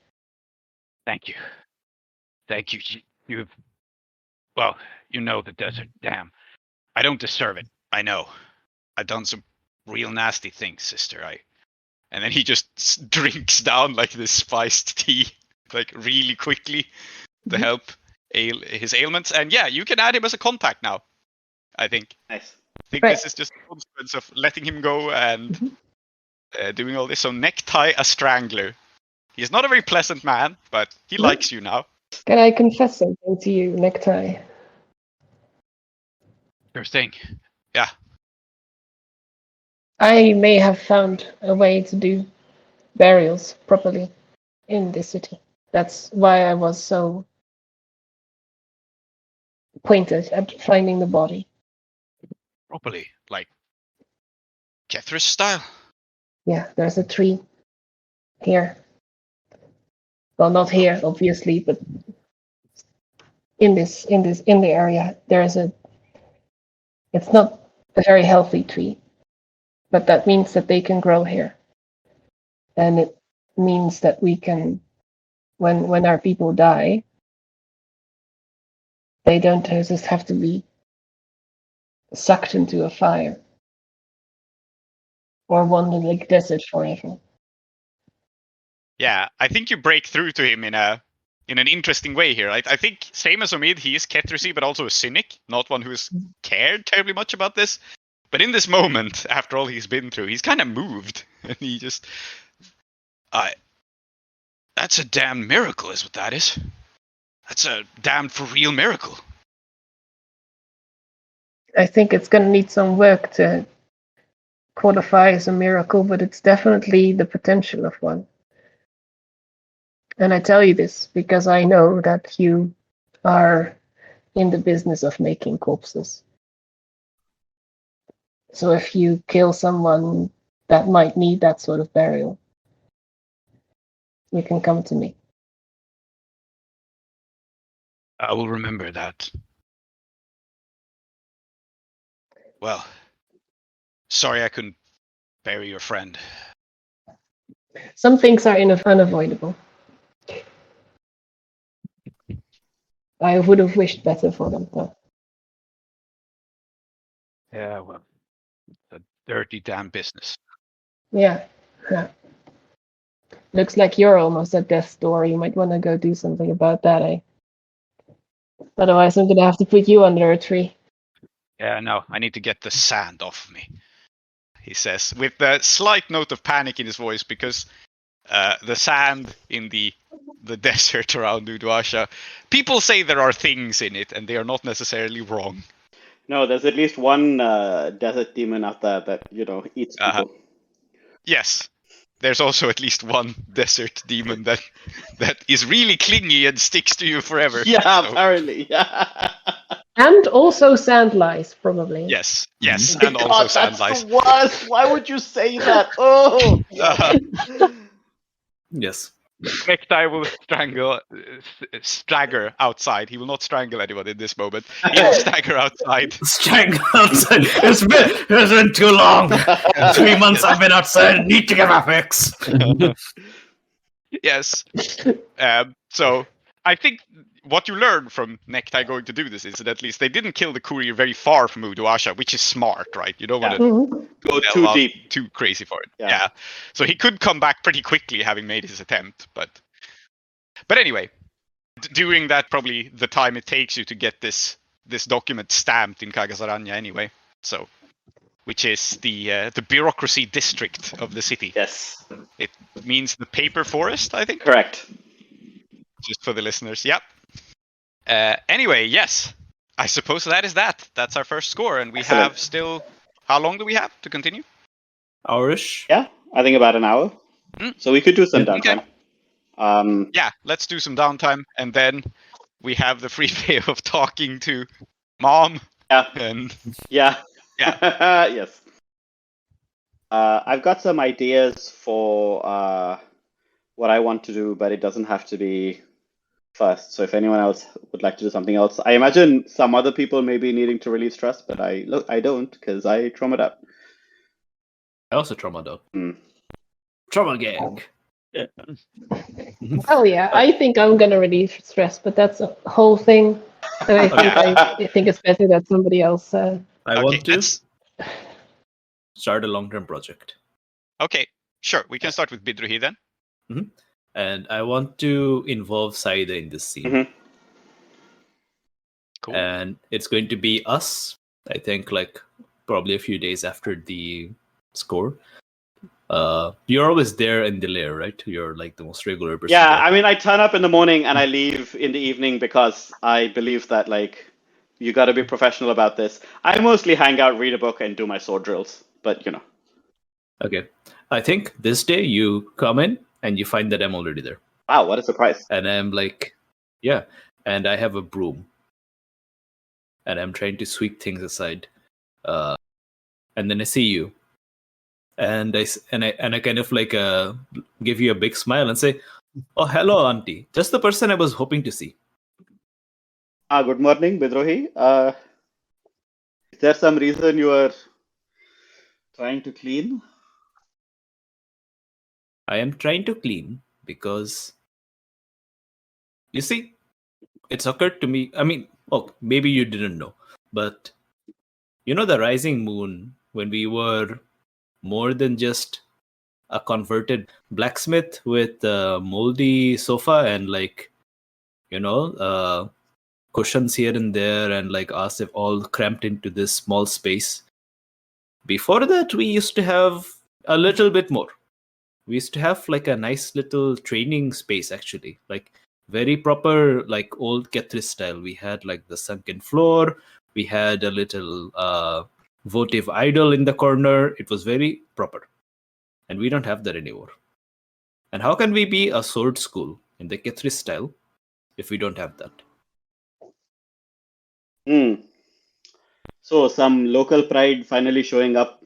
S6: Thank you. Well, you know the desert. Damn. I don't deserve it. I know. I've done some real nasty things, sister. And then he just drinks down like this spiced tea, like really quickly to help his ailments. And yeah, you can add him as a contact now, I think.
S4: Nice.
S6: I think this is just a consequence of letting him go and doing all this. So Necktie, a strangler. He's not a very pleasant man, but he likes you now.
S5: Can I confess something to you, Necktie?
S6: Sure thing. Yeah.
S5: I may have found a way to do burials properly in this city. That's why I was so pointed at finding the body.
S6: Properly, like Kethris style.
S5: Yeah, there's a tree here. Well, not here, obviously, but in the area, it's not a very healthy tree, but that means that they can grow here. And it means that we can, when our people die, they don't just have to be sucked into a fire or wander like desert forever.
S6: Yeah, I think you break through to him in an interesting way here. I think same as Omid, he is Ketrisy, but also a cynic, not one who's cared terribly much about this. But in this moment, after all he's been through, he's kind of moved, and he just, that's a damn miracle, is what that is. That's a damn for real miracle.
S5: I think it's going to need some work to qualify as a miracle, but it's definitely the potential of one. And I tell you this because I know that you are in the business of making corpses. So if you kill someone that might need that sort of burial, you can come to me.
S6: I will remember that. Well, sorry I couldn't bury your friend.
S5: Some things are unavoidable. I would have wished better for them, though.
S6: Yeah, well, it's a dirty damn business.
S5: Yeah. Looks like you're almost at death's door. You might want to go do something about that, eh? Otherwise, I'm going to have to put you under a tree.
S6: Yeah, no, I need to get the sand off of me, he says, with a slight note of panic in his voice, because the sand in the desert around Uduasha, people say there are things in it, and they are not necessarily wrong.
S4: No, there's at least one desert demon out there that, eats people.
S6: Yes. There's also at least one desert demon that is really clingy and sticks to you forever.
S4: Yeah, so. Apparently. Yeah.
S5: And also sand lice, probably.
S6: Yes, and
S4: God,
S6: also sand
S4: that's
S6: lice.
S4: The worst. Why would you say that? Oh.
S3: Yes.
S6: Necktie will stagger outside. He will not strangle anyone in this moment. He will stagger outside.
S3: Strangle outside. It's been too long. 3 months I've been outside. Need to get my fix.
S6: Yes. So I think what you learn from Necktie going to do this is that at least they didn't kill the courier very far from Uduasha, which is smart, right? You don't want to
S4: go too deep,
S6: too crazy for it. Yeah. So he could come back pretty quickly, having made his attempt. But anyway, during that probably the time it takes you to get this document stamped in Kagasaranya anyway. So, which is the bureaucracy district of the city.
S4: Yes.
S6: It means the paper forest, I think.
S4: Correct.
S6: Just for the listeners, yep. Anyway, yes. I suppose that is that. That's our first score, and we
S4: Excellent.
S6: have still... How long do we have to continue?
S3: Hourish?
S4: Yeah, I think about an hour. So we could do some downtime.
S6: Okay. Yeah, let's do some downtime, and then we have the free way of talking to Mom.
S4: Yeah.
S6: And
S4: yeah.
S6: Yeah.
S4: Yes. I've got some ideas for what I want to do, but it doesn't have to be first. So if anyone else would like to do something else, I imagine some other people may be needing to relieve stress, but I don't, because I traumaed up.
S3: I also traumaed up. Trauma gang.
S5: Yeah. Oh yeah, I think I'm going to relieve stress, but that's a whole thing. And I think it's better that somebody else.
S3: I want to. start a long-term project.
S6: Okay, sure. We can start with Bidrohi then.
S3: And I want to involve Saida in this scene.
S4: Mhm.
S6: Cool.
S3: And it's going to be us, I think, like probably a few days after the score. You're always there in the lair, right? You're like the most regular person.
S4: Yeah,
S3: there.
S4: I mean, I turn up in the morning and I leave in the evening because I believe that, like, you got to be professional about this. I mostly hang out, read a book, and do my sword drills. But, you know.
S3: Okay. I think this day you come in and you find that I'm already there.
S4: Wow, what a surprise.
S3: And I'm like, yeah. And I have a broom. And I'm trying to sweep things aside. And then I see you. And I kind of like give you a big smile and say, "Oh, hello, auntie. Just the person I was hoping to see."
S4: Good morning, Bidrohi. Is there some reason you are trying to clean?
S3: I am trying to clean because, you see, it's occurred to me. I mean, maybe you didn't know, but you know the rising moon, when we were more than just a converted blacksmith with a moldy sofa and like, cushions here and there and like us if all cramped into this small space. Before that, we used to have a little bit more. We used to have like a nice little training space, actually, like very proper, like old Kethris style. We had like the sunken floor. We had a little votive idol in the corner. It was very proper. And we don't have that anymore. And how can we be a sword school in the Kethris style if we don't have that?
S4: So some local pride finally showing up.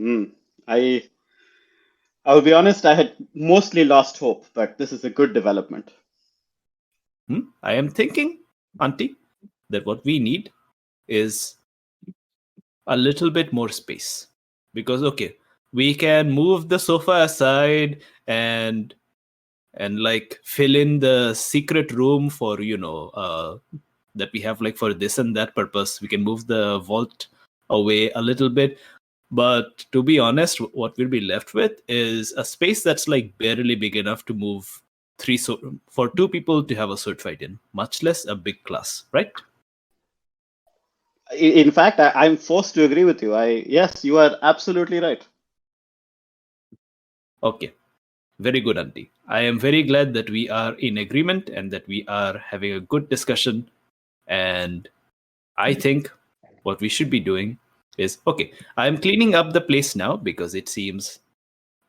S4: I'll be honest, I had mostly lost hope, but this is a good development.
S3: I am thinking, auntie, that what we need is a little bit more space. Because, okay, we can move the sofa aside and like fill in the secret room for, that we have like for this and that purpose. We can move the vault away a little bit. But to be honest, what we'll be left with is a space that's like barely big enough to move for two people to have a sword fight in, much less a big class, right?
S4: In fact, I'm forced to agree with you. Yes, you are absolutely right.
S3: Okay. Very good, auntie. I am very glad that we are in agreement and that we are having a good discussion. And I think what we should be doing is, okay, I'm cleaning up the place now because it seems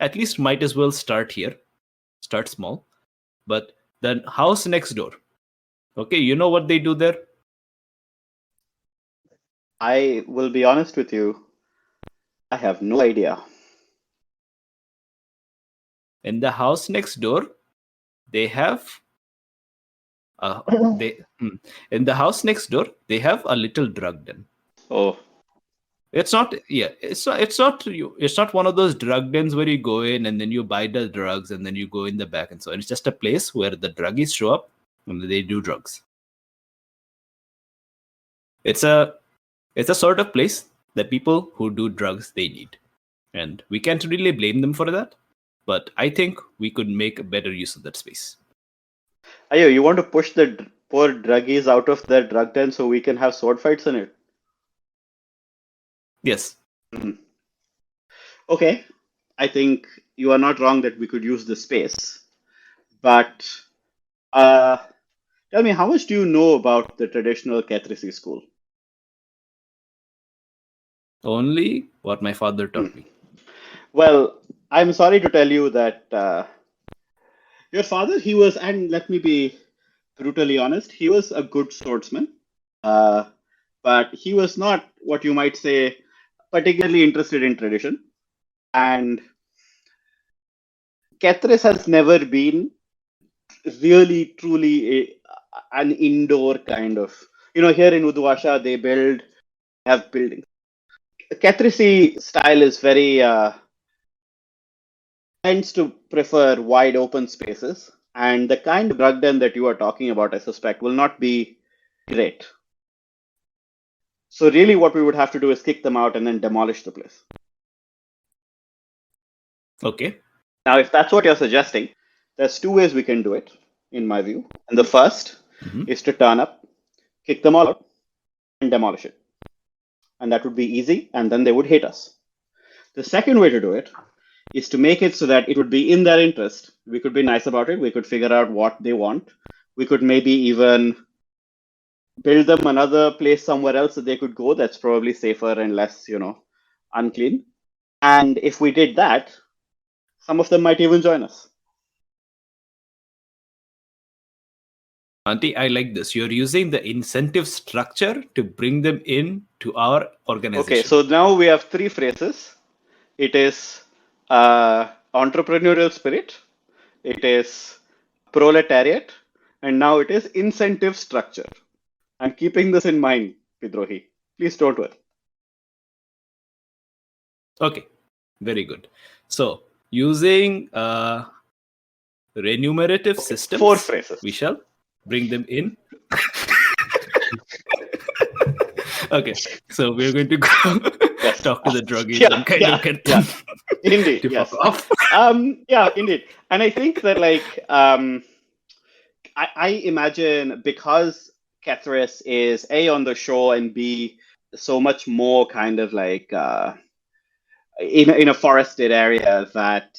S3: at least might as well start here. Start small. But the house next door, okay, you know what they do there?
S4: I will be honest with you. I have no idea.
S3: In the house next door, they have in the house next door, they have a little drug den.
S4: Oh.
S3: It's not one of those drug dens where you go in and then you buy the drugs and then you go in the back and so on. It's just a place where the druggies show up and they do drugs. It's a sort of place that people who do drugs, they need. And we can't really blame them for that. But I think we could make a better use of that space.
S4: Ayo, you want to push the poor druggies out of their drug den so we can have sword fights in it?
S3: Yes.
S4: Okay. I think you are not wrong that we could use the space. But tell me, how much do you know about the traditional Kethrisi school?
S3: Only what my father taught me.
S4: Well, I'm sorry to tell you that your father, and let me be brutally honest, he was a good swordsman, but he was not what you might say particularly interested in tradition. And Kethris has never been really, truly an indoor kind of, here in Udwasha, they have buildings. Kethrisi style is very, tends to prefer wide open spaces. And the kind of drug den that you are talking about, I suspect, will not be great. So really what we would have to do is kick them out and then demolish the place.
S3: Okay.
S4: Now, if that's what you're suggesting, there's two ways we can do it, in my view. And the first is to turn up, kick them all out, and demolish it. And that would be easy, and then they would hate us. The second way to do it is to make it so that it would be in their interest. We could be nice about it. We could figure out what they want. We could maybe even build them another place somewhere else that they could go that's probably safer and less, unclean. And if we did that, some of them might even join us.
S3: Auntie, I like this. You're using the incentive structure to bring them in to our organization.
S4: Okay, so now we have three phrases. It is entrepreneurial spirit, it is proletariat, and now it is incentive structure. I'm keeping this in mind, Bidrohi. Please don't worry.
S3: Okay, very good. So, using remunerative systems,
S4: 4 phrases.
S3: we shall bring them in. Okay, so we're going to go talk to the druggies and kind of get them
S4: indeed,
S3: to
S4: yes.
S3: fuck off.
S4: Yeah, indeed. And I think that, I imagine because Kethris is A, on the shore, and B, so much more kind of like in a forested area that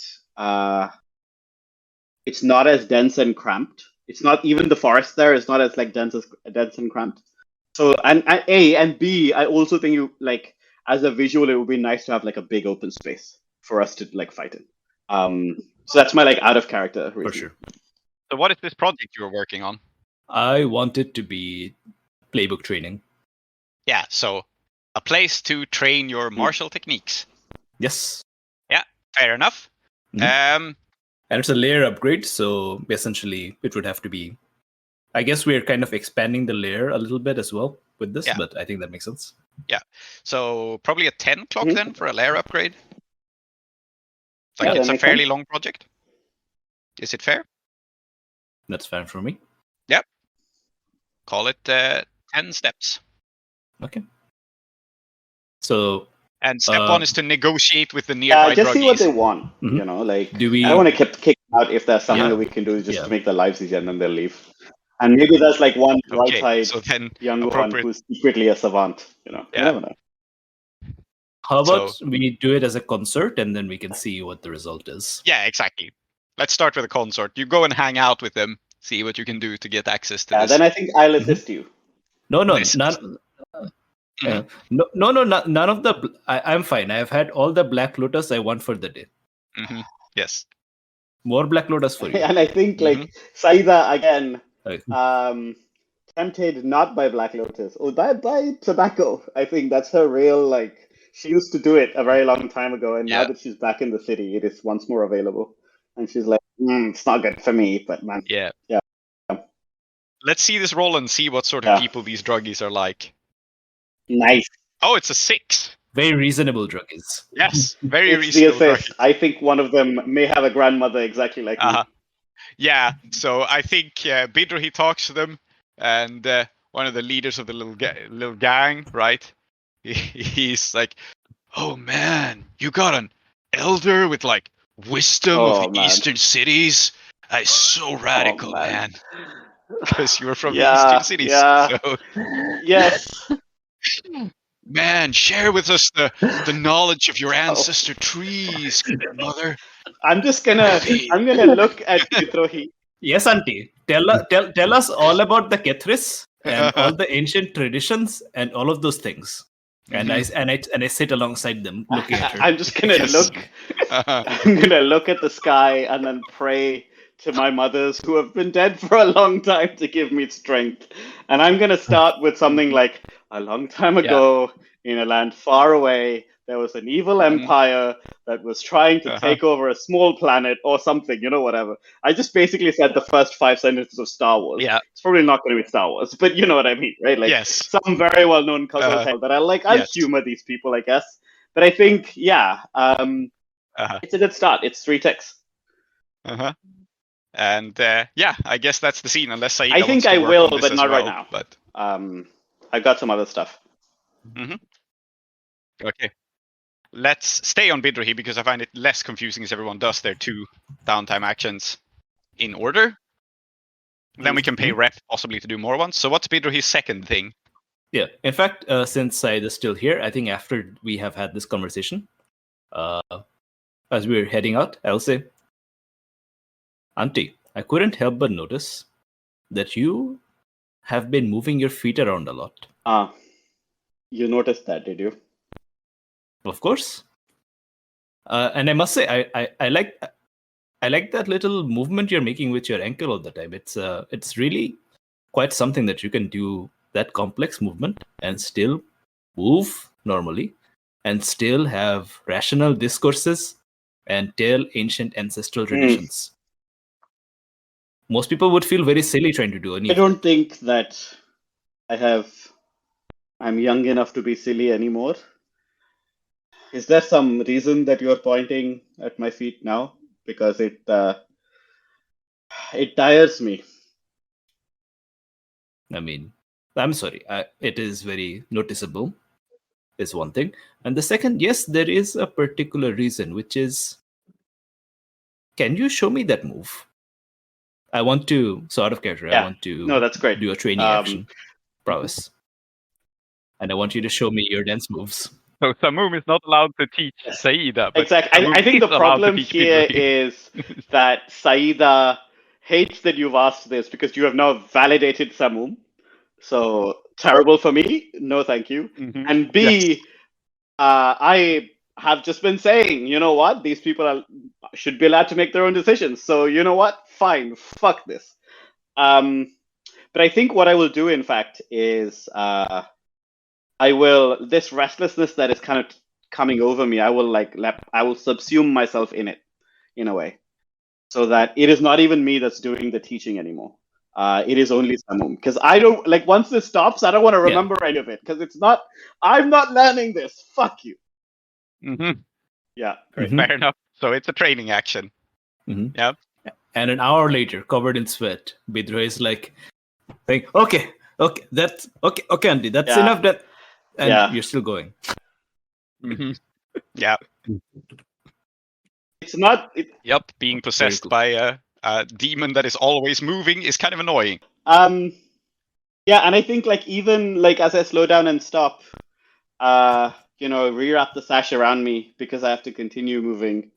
S4: it's not as dense and cramped. It's not even the forest there is not as like dense and cramped. So and A and B, I also think you like as a visual, it would be nice to have like a big open space for us to like fight in. So that's my like out of character reason.
S3: For sure.
S6: So what is this project you were working on?
S3: I want it to be playbook training.
S6: Yeah, so a place to train your martial techniques.
S3: Yes.
S6: Yeah, fair enough.
S3: And it's a layer upgrade, so essentially it would have to be... I guess we're kind of expanding the layer a little bit as well with this, but I think that makes sense.
S6: Yeah, so probably a 10 clock then for a layer upgrade. Like
S4: Yeah,
S6: it's a fairly
S4: sense.
S6: long project. Is it fair?
S3: That's fine for me.
S6: Yep. Call it 10 steps.
S3: Okay. So...
S6: And step 1 is to negotiate with the nearby
S4: just see what
S6: druggies.
S4: they want. You know, like
S3: Do we...
S4: I don't want to kick them out if there's something that we can do just to make their lives easier, and then they'll leave. And maybe there's like one right-side
S6: so then
S4: young one who's secretly a savant. You know, you never know.
S3: How about we do it as a concert, and then we can see what the result is?
S6: Yeah, exactly. Let's start with a consort. You go and hang out with them, see what you can do to get access to this.
S4: Then I think I'll assist you.
S3: No, none of the... I'm fine. I've had all the Black Lotus I want for the day.
S6: Yes.
S3: More Black Lotus for you.
S4: And I think like Saida again, tempted not by Black Lotus, by tobacco. I think that's her real like. She used to do it a very long time ago, and now that she's back in the city, it is once more available. And she's like, it's not good for me, but man.
S6: Yeah.
S4: Yeah.
S6: Let's see this roll and see what sort of people these druggies are like.
S4: Nice.
S6: Oh, it's a 6.
S3: Very reasonable druggies.
S6: Yes, very
S4: it's
S6: reasonable
S4: druggies. I think one of them may have a grandmother exactly like me.
S6: Yeah, so I think Bidrohi talks to them, and one of the leaders of the little gang, right? He's like, oh man, you got an elder with like wisdom of the eastern cities. That's so radical, man. Because you were from the eastern cities.
S4: Yeah.
S6: So.
S4: Yes.
S6: Man, share with us the knowledge of your ancestor trees, mother.
S4: I'm gonna look at Bidrohi.
S3: Yes, auntie. Tell us all about the Kethris and all the ancient traditions and all of those things. And I sit alongside them, looking at her.
S4: I'm just gonna look. I'm gonna look at the sky and then pray to my mothers who have been dead for a long time to give me strength. And I'm gonna start with something like a long time ago in a land far away. There was an evil empire that was trying to take over a small planet or something, whatever. I just basically said the first 5 sentences of Star Wars.
S6: Yeah.
S4: It's probably not going to be Star Wars, but you know what I mean, right? Like some very well-known cultural tale that I'll humor these people, I guess. But I think, it's a good start. It's 3 ticks.
S6: And I guess that's the scene, unless
S4: I think I will, but not right now.
S6: But
S4: I've got some other stuff.
S6: Okay. let's stay on Bidrohi because I find it less confusing as everyone does their 2 downtime actions in order. Then we can pay rep possibly to do more ones. So what's Bidrohi's second thing?
S3: Yeah. In fact, since Said is still here, I think after we have had this conversation, as we're heading out, I'll say, Auntie, I couldn't help but notice that you have been moving your feet around a lot.
S4: You noticed that, did you?
S3: Of course. And I must say, I like that little movement you're making with your ankle all the time. It's really quite something that you can do that complex movement and still move normally and still have rational discourses and tell ancient ancestral traditions. Most people would feel very silly trying to do anything.
S4: I don't think that I'm young enough to be silly anymore. Is there some reason that you're pointing at my feet now? Because it tires me.
S3: I mean, I'm sorry. It is very noticeable, is one thing. And the second, yes, there is a particular reason, which is, can you show me that move? I want to, so out of character, I want to
S4: that's great.
S3: do a training action prowess. And I want you to show me your dance moves.
S6: So Samoom is not allowed to teach Saida. But
S4: Exactly. I think the problem here is that Saida hates that you've asked this because you have now validated Samoom. So terrible for me. No, thank you. And B, I have just been saying, you know what? These people should be allowed to make their own decisions. So you know what? Fine. Fuck this. But I think what I will do, in fact, is this restlessness that is kind of coming over me, I will subsume myself in it, in a way, so that it is not even me that's doing the teaching anymore. It is only Samoom, because I don't once this stops, I don't want to remember any of it, because I'm not learning this. Fuck you. Yeah, great.
S6: Fair enough. So it's a training action. Yeah.
S3: And an hour later, covered in sweat, Bidrohi is like, okay, that's okay, Andy, that's enough. And you're still going.
S6: Yeah.
S4: It's not.
S6: Being possessed by a demon that is always moving is kind of annoying.
S4: Yeah, and I think even as I slow down and stop, rewrap the sash around me because I have to continue moving.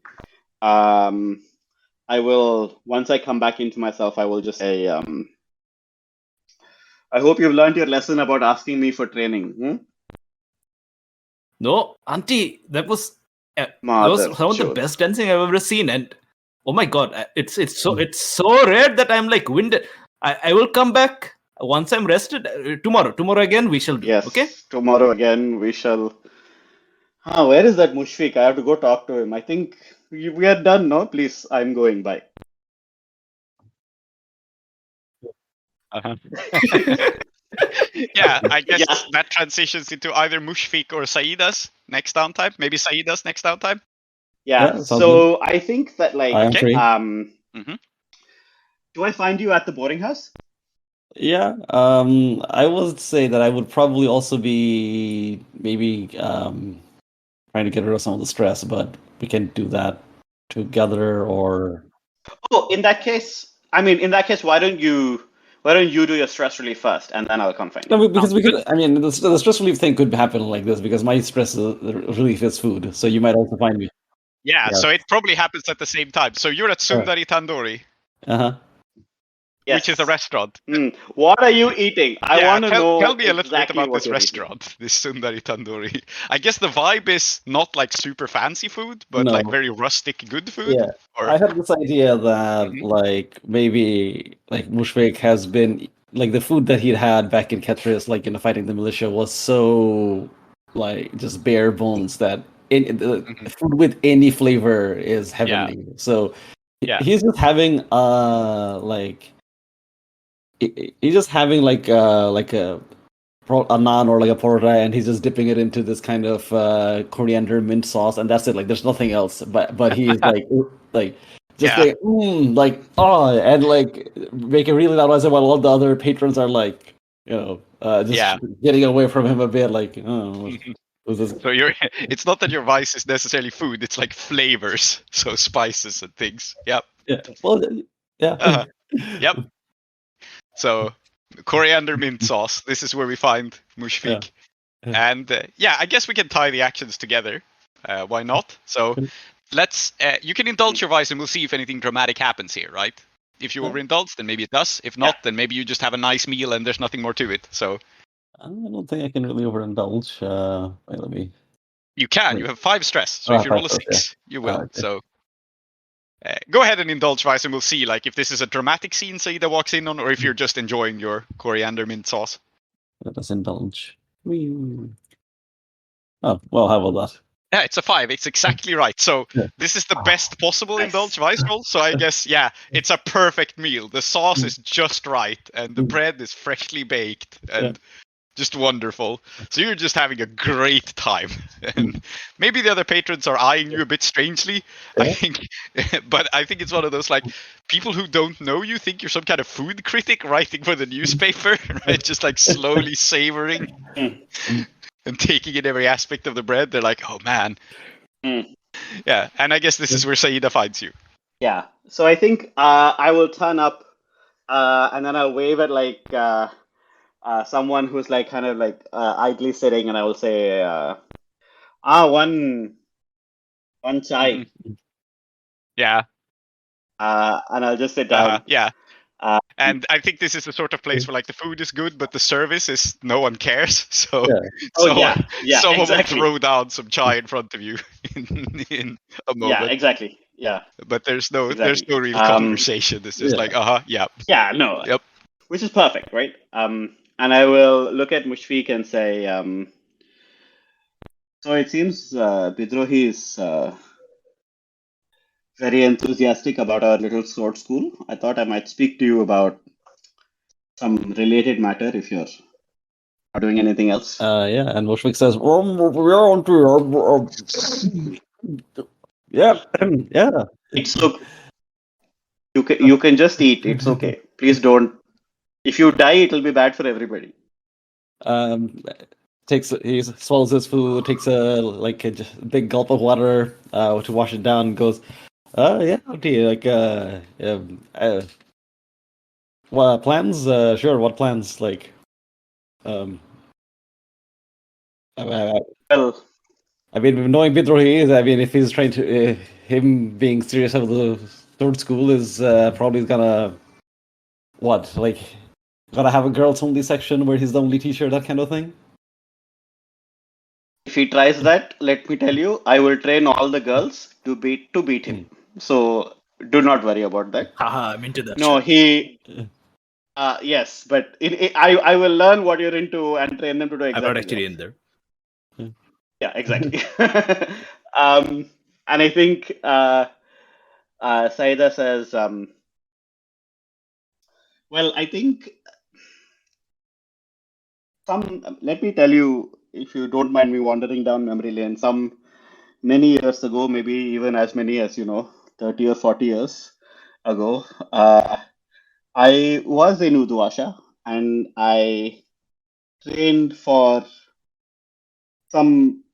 S4: I will, once I come back into myself, I will just say, I hope you've learned your lesson about asking me for training.
S3: No, Auntie, that was some of the best dancing I've ever seen, and oh my god, it's so rare that I'm winded. I will come back once I'm rested. Tomorrow again we shall do.
S4: Yes,
S3: okay.
S4: Tomorrow again we shall. Where is that Mushfiq? I have to go talk to him. I think we are done. No, please, I'm going. Bye.
S6: Yeah, I guess that transitions into either Mushfiq or Saida's next downtime. Maybe Saida's next downtime.
S4: Yeah, so good. I think that do I find you at the boarding house?
S2: Yeah, I would say that I would probably also be maybe trying to get rid of some of the stress, but we can do that together or.
S4: Oh, in that case, why don't you do your stress relief first, and then I'll come find you?
S2: No, because we could. I mean, the stress relief thing could happen like this because my stress relief is food, so you might also find me.
S6: Yeah, so it probably happens at the same time. So you're at Sundari Tandoori.
S4: Yes.
S6: Which is a restaurant.
S4: What are you eating? I want to know.
S6: Tell me a little
S4: exactly
S6: bit about this restaurant, this Sundari Tandoori. I guess the vibe is not super fancy food, but very rustic, good food.
S2: Yeah, I had this idea that maybe Mushfiq has been the food that he'd had back in Ketris, fighting the militia, was so just bare bones that food with any flavor is heavenly. Yeah. So he's just having he's just having a naan or a porota, and he's just dipping it into this kind of coriander mint sauce, and that's it. There's nothing else. But he's and make a really loud noise while all the other patrons are getting away from him a bit,
S6: So it's not that your vice is necessarily food; it's like flavors, so spices and things. Yep.
S2: Yeah. Well, yeah.
S6: Uh-huh. Yep. So coriander mint sauce. This is where we find Mushfiq.
S2: Yeah.
S6: And I guess we can tie the actions together. Why not? So let's. You can indulge your vice, and we'll see if anything dramatic happens here, right? If you overindulge, then maybe it does. If not, then maybe you just have a nice meal and there's nothing more to it. So
S2: I don't think I can really overindulge. Wait, let me.
S6: you can.
S2: Wait.
S6: You have 5 stress. So if you roll a 6, you will.
S2: okay.
S6: So go ahead and indulge vice, and we'll see like if this is a dramatic scene Saida walks in on, or if you're just enjoying your coriander mint sauce.
S2: Let us indulge. Whee. Oh, well, how about that?
S6: Yeah, it's a 5. It's exactly right. So this is the best possible indulge vice roll. So I guess, it's a perfect meal. The sauce is just right, and the bread is freshly baked and just wonderful. So you're just having a great time. And maybe the other patrons are eyeing you a bit strangely, I think. But I think it's one of those, like, people who don't know you think you're some kind of food critic writing for the newspaper, right? Just like slowly savoring. And taking in every aspect of the bread. They're like, oh man. Yeah, and I guess this is where Saida finds you.
S4: Yeah, so I think I will turn up and then I'll wave at like someone who's like kind of like idly sitting, and I will say, one chai.
S6: Yeah.
S4: And I'll just sit down.
S6: Yeah. And I think this is the sort of place where like the food is good, but the service is no one cares. So, someone will throw down some chai in front of you in a moment.
S4: Yeah, exactly. Yeah.
S6: But there's no real conversation. It's just like, yeah.
S4: Yeah, no.
S6: Yep.
S4: Which is perfect, right? And I will look at Mushfiq and say, so it seems Bidrohi is very enthusiastic about our little sword school. I thought I might speak to you about some related matter if you're not doing anything else.
S2: And Mushfiq says, yeah.
S4: It's okay. You can just eat. It's okay. Please don't. If you die, it'll be bad for everybody.
S2: He swallows his food, takes a big gulp of water to wash it down, and goes, what plans? Sure, what plans? Like,
S4: Well,
S2: I mean, knowing Bidrohi, I mean, if he's trying to, him being serious about the third school is probably gonna, gonna have a girls only section where he's the only teacher, that kind of thing?
S4: If he tries that, let me tell you, I will train all the girls to beat him. So do not worry about that.
S3: Haha, I'm into that.
S4: No, he. Yes, but I will learn what you're into and train them to do exactly.
S3: I'm not actually in there.
S4: Yeah, exactly. And I think Saida says, well, I think let me tell you, if you don't mind me wandering down memory lane, many years ago, maybe even as many as, 30 or 40 years ago, I was in Udwasha and I trained for some,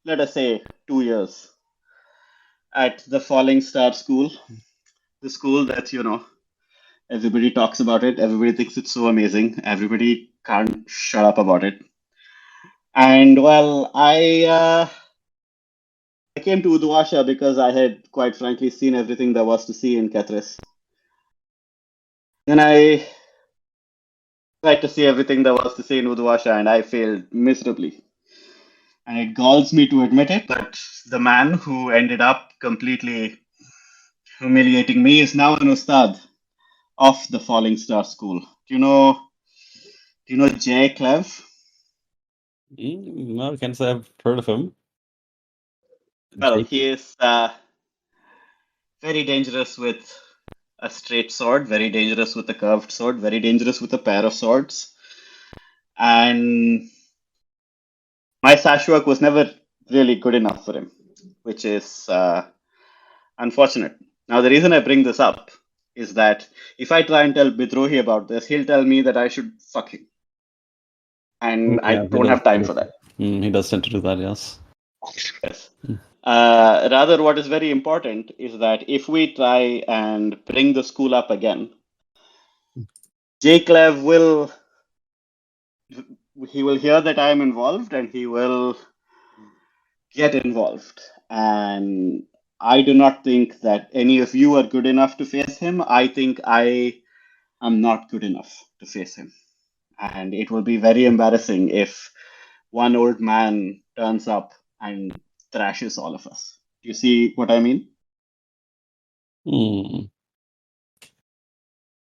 S4: let us say, 2 years at the Falling Star School, the school that, everybody talks about it. Everybody thinks it's so amazing. Everybody can't shut up about it. And well, I came to Udwasha because I had, quite frankly, seen everything there was to see in Kethris. Then I tried to see everything there was to see in Udwasha, and I failed miserably. And it galls me to admit it, but the man who ended up completely humiliating me is now an Ustad of the Falling Star School. Do you know Jay Clev?
S2: No, I can't say I've heard of him.
S4: Well, he is very dangerous with a straight sword, very dangerous with a curved sword, very dangerous with a pair of swords. And my sash work was never really good enough for him, which is unfortunate. Now, the reason I bring this up is that if I try and tell Bidrohi about this, he'll tell me that I should fuck him. And I don't have time for that.
S2: He does tend to do that, yes.
S4: Yes. Rather, what is very important is that if we try and bring the school up again, Jclev will hear that I am involved and he will get involved. And I do not think that any of you are good enough to face him. I think I am not good enough to face him. And it will be very embarrassing if one old man turns up and thrashes all of us. Do you see what I mean?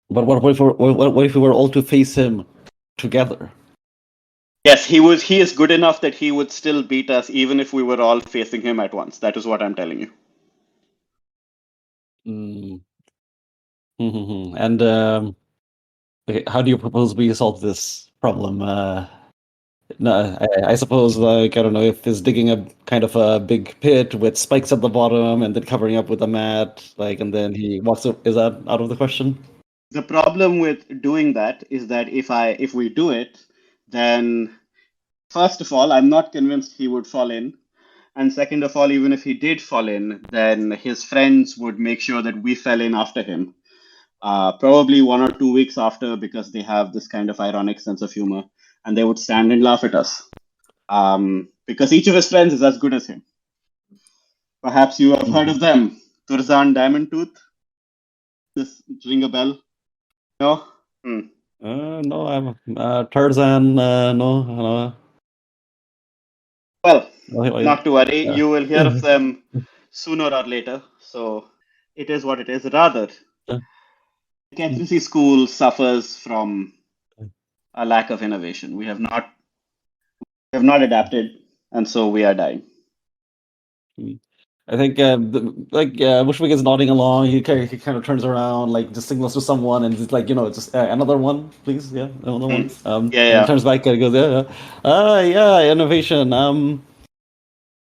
S2: But what if we were all to face him together?
S4: Yes, he is good enough that he would still beat us even if we were all facing him at once. That is what I'm telling you.
S2: And okay, how do you propose we solve this problem? No, I suppose, like, I don't know, if he's digging a kind of a big pit with spikes at the bottom and then covering up with a mat, like, and then he walks up. Is that out of the question?
S4: The problem with doing that is that if we do it, then first of all, I'm not convinced he would fall in. And second of all, even if he did fall in, then his friends would make sure that we fell in after him. Probably 1 or 2 weeks after, because they have this kind of ironic sense of humor, and they would stand and laugh at us. Because each of his friends is as good as him. Perhaps you have heard of them. Fursan Diamond Tooth? This ring a bell? No?
S2: No, I'm Tarzan. No.
S4: Well,
S2: Oh, yeah.
S4: not to worry.
S2: Yeah.
S4: You will hear of them sooner or later. So it is what it is. Rather, the Catherine school suffers from a lack of innovation. We have not adapted, and so we are dying.
S2: I think, Mushfik is nodding along. He kind of turns around, like, just signals to someone, and it's like, just another one, please. Yeah, another one.
S4: Yeah.
S2: And turns back and goes, yeah, innovation.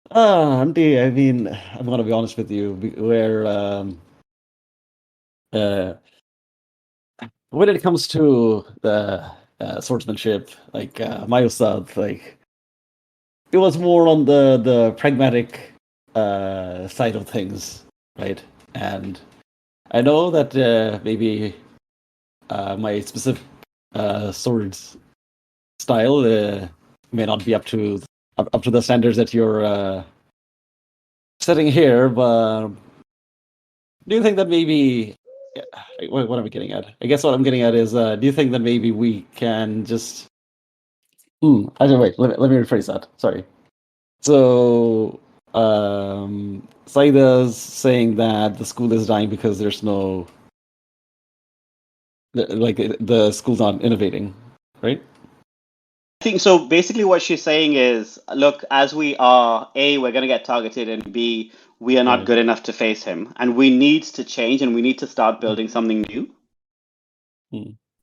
S2: Auntie, I mean, I'm gonna be honest with you. When it comes to the swordsmanship, like my Ustad, like, it was more on the pragmatic side of things, right? And I know that maybe my specific swords style may not be up to the standards that you're setting here, but do you think that maybe what am I getting at? I guess what I'm getting at is, do you think that maybe we can just actually, wait, let me rephrase that. Sorry. So Saida's saying that the school is dying because there's no the school's not innovating, right?
S4: I think so. Basically, what she's saying is, look, as we are, A, we're going to get targeted, and B, we are not good enough to face him. And we need to change, and we need to start building something new.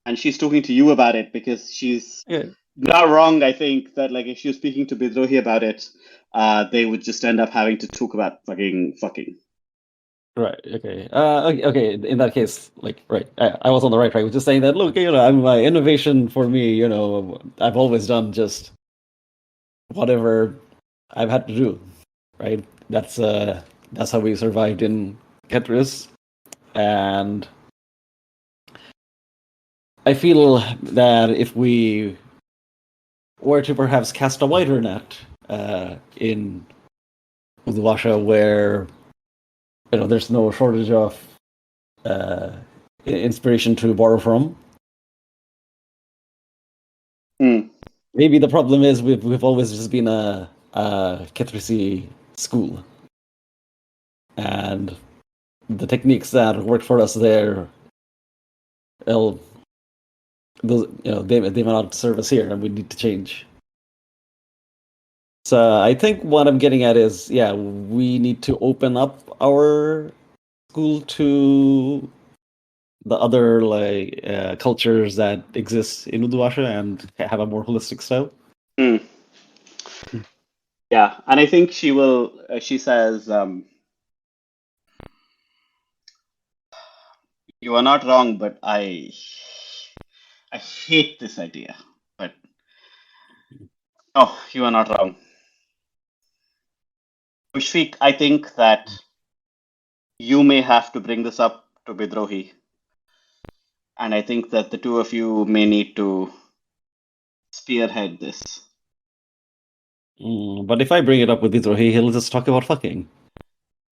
S4: And she's talking to you about it because she's not wrong, I think, that, like, if she was speaking to Bidrohi about it, they would just end up having to talk about fucking.
S2: Right. Okay. Okay. In that case, like, right, I was on the right track. I was just saying that, look, I'm innovation for me. I've always done just whatever I've had to do. Right. That's how we survived in Ketris, and I feel that if we were to perhaps cast a wider net in Udvasha, where there's no shortage of inspiration to borrow from. Maybe the problem is we've always just been a Ketrisi school, and the techniques that worked for us there, they may not serve us here, and we need to change. So I think what I'm getting at is, we need to open up our school to the other cultures that exist in Udvasha and have a more holistic style.
S4: Yeah, and I think she will. She says, "You are not wrong, but I hate this idea." But Oh, you are not wrong. Mushfiq, I think that you may have to bring this up to Bidrohi. And I think that the two of you may need to spearhead this.
S2: But if I bring it up with Bidrohi, he'll just talk about fucking.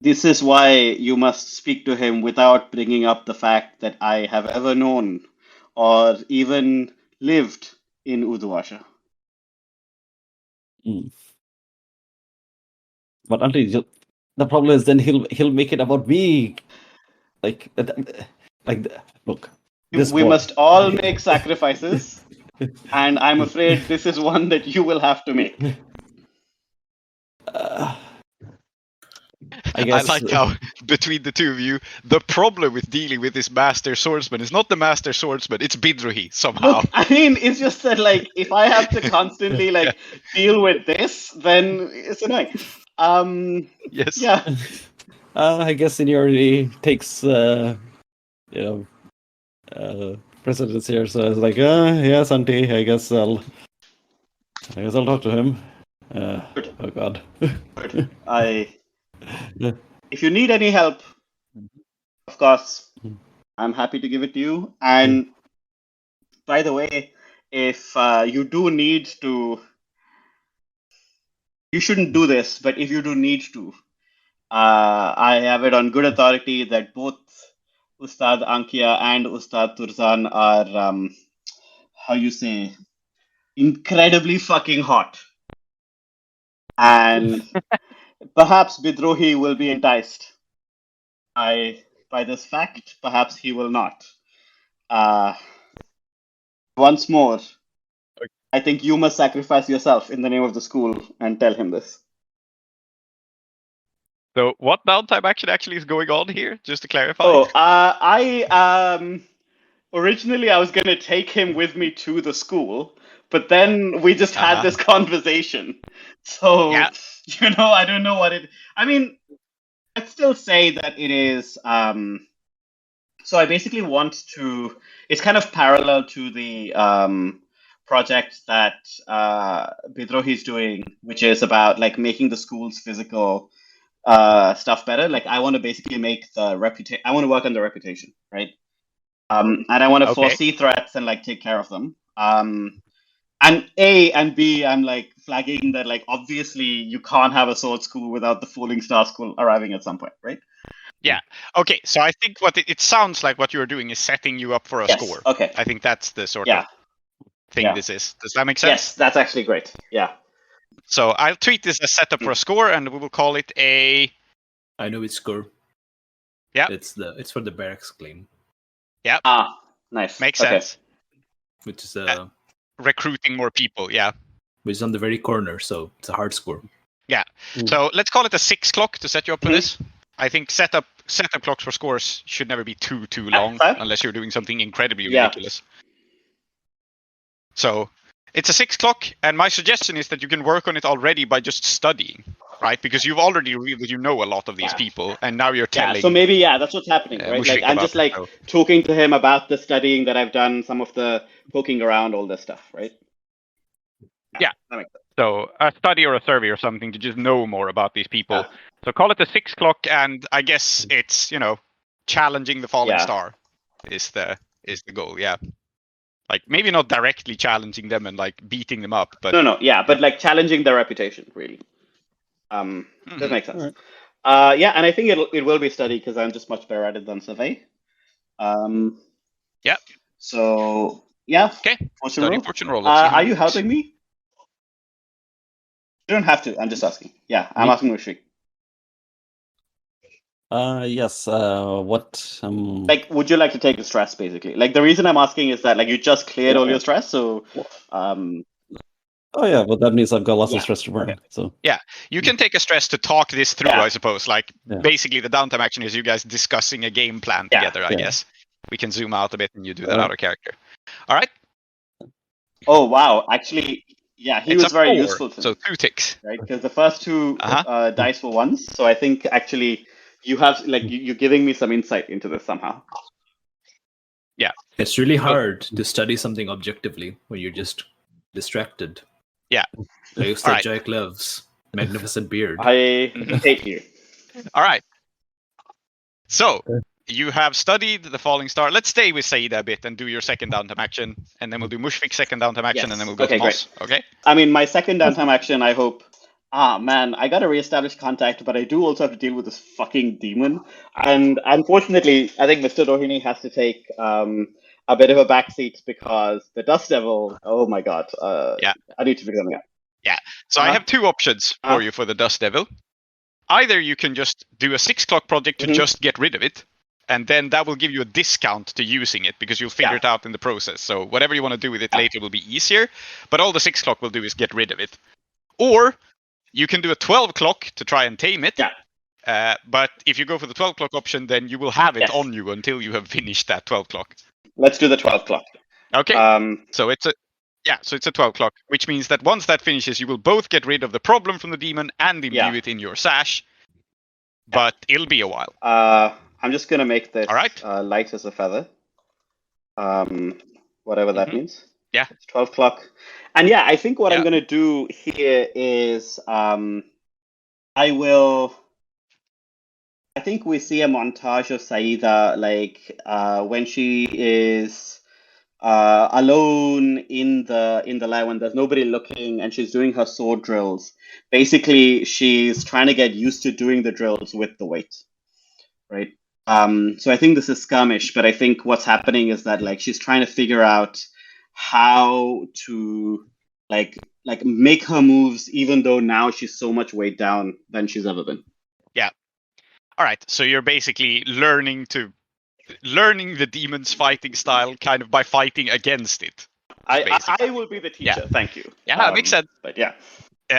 S4: This is why you must speak to him without bringing up the fact that I have ever known or even lived in Uduvasha.
S2: But Auntie, the problem is then he'll make it about me. Look.
S4: We must all make sacrifices, and I'm afraid this is one that you will have to make.
S2: I guess.
S6: I like how, between the two of you, the problem with dealing with this master swordsman is not the master swordsman, it's Bidrohi, somehow.
S4: Look, I mean, it's just that, like, if I have to constantly, like, deal with this, then it's annoying.
S6: Yes.
S4: Yeah.
S2: I guess seniority takes, precedence here. So I was like, yes, Auntie, I guess I'll talk to him. Oh God.
S4: Good. If you need any help, of course, I'm happy to give it to you. And by the way, if you do need to, you shouldn't do this, but if you do need to, I have it on good authority that both Ustad Ankia and Ustad Turzan are, how you say, incredibly fucking hot. And perhaps Bidrohi will be enticed by this fact. Perhaps he will not. Once more, I think you must sacrifice yourself in the name of the school and tell him this.
S6: So what downtime action actually is going on here, just to clarify?
S4: Originally I was going to take him with me to the school, but then we just had this conversation. So, I don't know what it... I mean, I'd still say that it is... So I basically want to... It's kind of parallel to the project that Bidrohi's doing, which is about, like, making the school's physical stuff better. Like, I want to basically make the reputation... I want to work on the reputation, right? And I want to foresee threats and, like, take care of them. And A and B, I'm, like, flagging that, like, obviously you can't have a sword school without the Falling Star School arriving at some point, right?
S6: Yeah. Okay, so I think what it sounds like what you're doing is setting you up for a score.
S4: Okay.
S6: I think that's the sort of thing this is. Does that make sense?
S4: Yes, that's actually great. Yeah.
S6: So I'll treat this as setup for a score, and we will call it a...
S3: I know which score.
S6: Yeah.
S3: It's for the barracks claim.
S6: Yeah.
S4: Nice.
S6: Makes sense.
S3: Which is
S6: recruiting more people,
S3: which is on the very corner, so it's a hard score.
S6: Yeah. So let's call it a 6 clock to set you up for this. I think setup clocks for scores should never be too long, unless you're doing something incredibly ridiculous. So it's a 6 clock, and my suggestion is that you can work on it already by just studying, right? Because you've already revealed that you know a lot of these people, and now you're telling...
S4: so maybe, that's what's happening, right? Like, I'm just, like, talking to him about the studying that I've done, some of the poking around, all this stuff, right?
S6: Yeah.
S4: That makes sense.
S6: So a study or a survey or something to just know more about these people. So call it a 6 clock, and I guess it's, challenging the falling star is the goal, Like, maybe not directly challenging them and, like, beating them up, but...
S4: No, but, like, challenging their reputation, really. Does make sense. Right. And I think it will be study, because I'm just much better at it than survey. So,
S6: Okay, fortune roll.
S4: Are you helping me? You don't have to, I'm just asking. I'm asking Mushfiq.
S2: Yes. What?
S4: Like, would you like to take the stress, basically? Like, the reason I'm asking is that, like, you just cleared all your stress, so...
S2: Oh yeah, but that means I've got lots of stress to burn. Okay. So
S6: you can take a stress to talk this through, I suppose. Like, basically, the downtime action is you guys discussing a game plan together. I guess we can zoom out a bit and you do that out of character. All right.
S4: Oh wow! Actually, he was very useful to me.
S6: So 2 ticks,
S4: right? Because the first 2 dice were ones. So I think actually you have you're giving me some insight into this somehow.
S3: Yeah, it's really hard to study something objectively when you're just distracted. Looks
S6: All
S3: like
S6: right.
S3: Joy Clove's magnificent beard.
S4: I hate you.
S6: All right. So you have studied the falling star. Let's stay with Saida a bit and do your second downtime action, and then we'll do Mushfik's second downtime action,
S4: Yes.
S6: and then we'll go
S4: Okay,
S6: to Moss. Okay.
S4: I mean, my second downtime action, I hope. Man, I gotta reestablish contact, but I do also have to deal with this fucking demon. And unfortunately, I think Mr. Rohini has to take a bit of a backseat because the Dust Devil, oh my god.
S6: Yeah.
S4: I need to figure something out.
S6: So I
S4: Uh-huh.
S6: have two options for you for the Dust Devil. Either you can just do a 6 o'clock project to
S4: Mhm.
S6: just get rid of it, and then that will give you a discount to using it because you'll figure
S4: Yeah.
S6: it out in the process. So whatever you want to do with it later will be easier, but all the 6 o'clock will do is get rid of it. Or you can do a 12 o'clock to try and tame it.
S4: Yeah.
S6: But if you go for the 12 o'clock option, then you will have it
S4: Yes.
S6: on you until you have finished that 12 o'clock.
S4: Let's do the 12 o'clock.
S6: Okay.
S4: Um,
S6: So it's a 12 o'clock, which means that once that finishes, you will both get rid of the problem from the demon and imbue
S4: Yeah.
S6: it in your sash. But it'll be a while.
S4: I'm just gonna make this
S6: All right.
S4: light as a feather. Whatever that
S6: Mhm.
S4: means.
S6: Yeah.
S4: It's 12 o'clock. And yeah, I think what I'm
S6: Yeah.
S4: gonna do here is I think we see a montage of Saida when she is alone in the lab when there's nobody looking and she's doing her sword drills. Basically, she's trying to get used to doing the drills with the weight, right? So I think this is skirmish, but I think what's happening is that she's trying to figure out how to make her moves, even though now she's so much weighed down than she's ever been.
S6: All right. So you're basically learning the demon's fighting style kind of by fighting against it.
S4: I will be the teacher.
S6: Yeah.
S4: Thank you.
S6: Yeah, that makes sense.
S4: But yeah.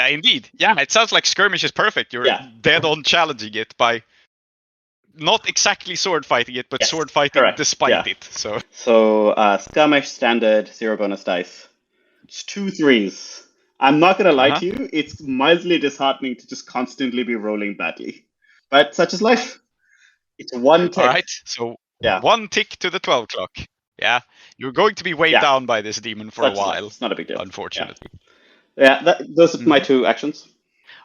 S6: Indeed. Yeah, it sounds like skirmish is perfect. You're
S4: Yeah.
S6: dead on challenging it by not exactly sword fighting it, but
S4: Yes,
S6: sword fighting
S4: correct.
S6: despite
S4: Yeah.
S6: it. So
S4: So skirmish standard 0 bonus dice. It's 2 3s. I'm not gonna lie
S6: Uh-huh.
S4: to you. It's mildly disheartening to just constantly be rolling badly, but such is life. It's one tick.
S6: all right. So
S4: Yeah.
S6: 1 tick to the 12 o'clock. Yeah. You're going to be weighed
S4: Yeah.
S6: down by this demon for
S4: Such
S6: a
S4: is life.
S6: while,
S4: It's not a big deal.
S6: unfortunately.
S4: Yeah, those are my two actions.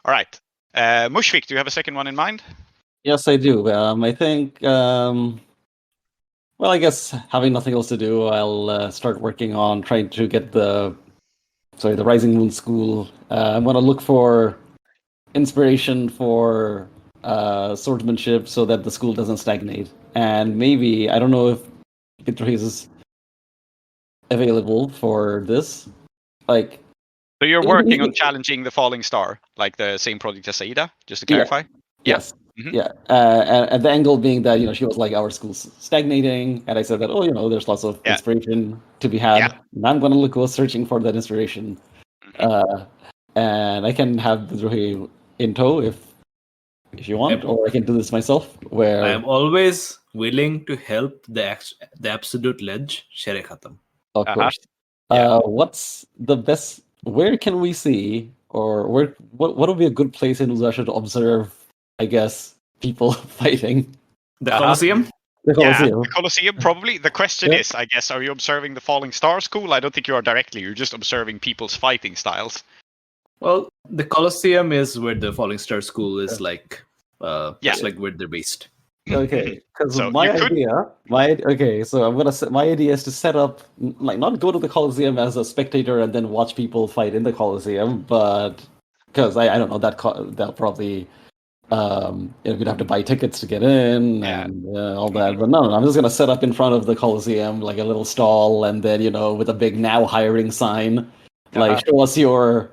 S6: All right. Mushfik, do you have a second one in mind?
S2: Yes, I do. I think, well, I guess having nothing else to do, I'll start working on trying to get the Rising Moon School. I'm going to look for inspiration for swordsmanship so that the school doesn't stagnate. And maybe, I don't know if Bidrohi is available for this.
S6: So you're working on challenging the falling star, like the same project as Saida, just to clarify?
S2: Yes.
S6: Mhm.
S2: Yeah. And the angle being that, she was like, our school's stagnating. And I said that, there's lots of
S6: Yeah.
S2: inspiration to be had.
S6: Yeah.
S2: And I'm going to go searching for that inspiration. And I can have Bidrohi in tow if you want, or I can do this myself. Where
S3: I am always willing to help the absolute ledge, Shere Khatam.
S2: Of
S6: Uh-huh.
S2: course.
S6: Yeah.
S2: What's the best? Where can we see, or what would be a good place in Uzasha to observe? I guess people fighting.
S3: The Colosseum?
S2: The
S6: Yeah,
S2: Colosseum.
S6: the Colosseum, probably. The question
S2: Yeah.
S6: is, I guess, are you observing the Falling Star School? I don't think you are directly. You're just observing people's fighting styles.
S3: Well, the Colosseum is where the Falling Star School is
S6: Yeah.
S3: It's like where they're based.
S2: Okay, because
S6: So
S2: my
S6: you could-
S2: idea, so I'm gonna set, my idea is to set up, not go to the Colosseum as a spectator and then watch people fight in the Colosseum, but because I don't know that probably you'd have to buy tickets to get in and all that. But no, I'm just gonna set up in front of the Colosseum like a little stall, and then with a big now hiring sign, like show us your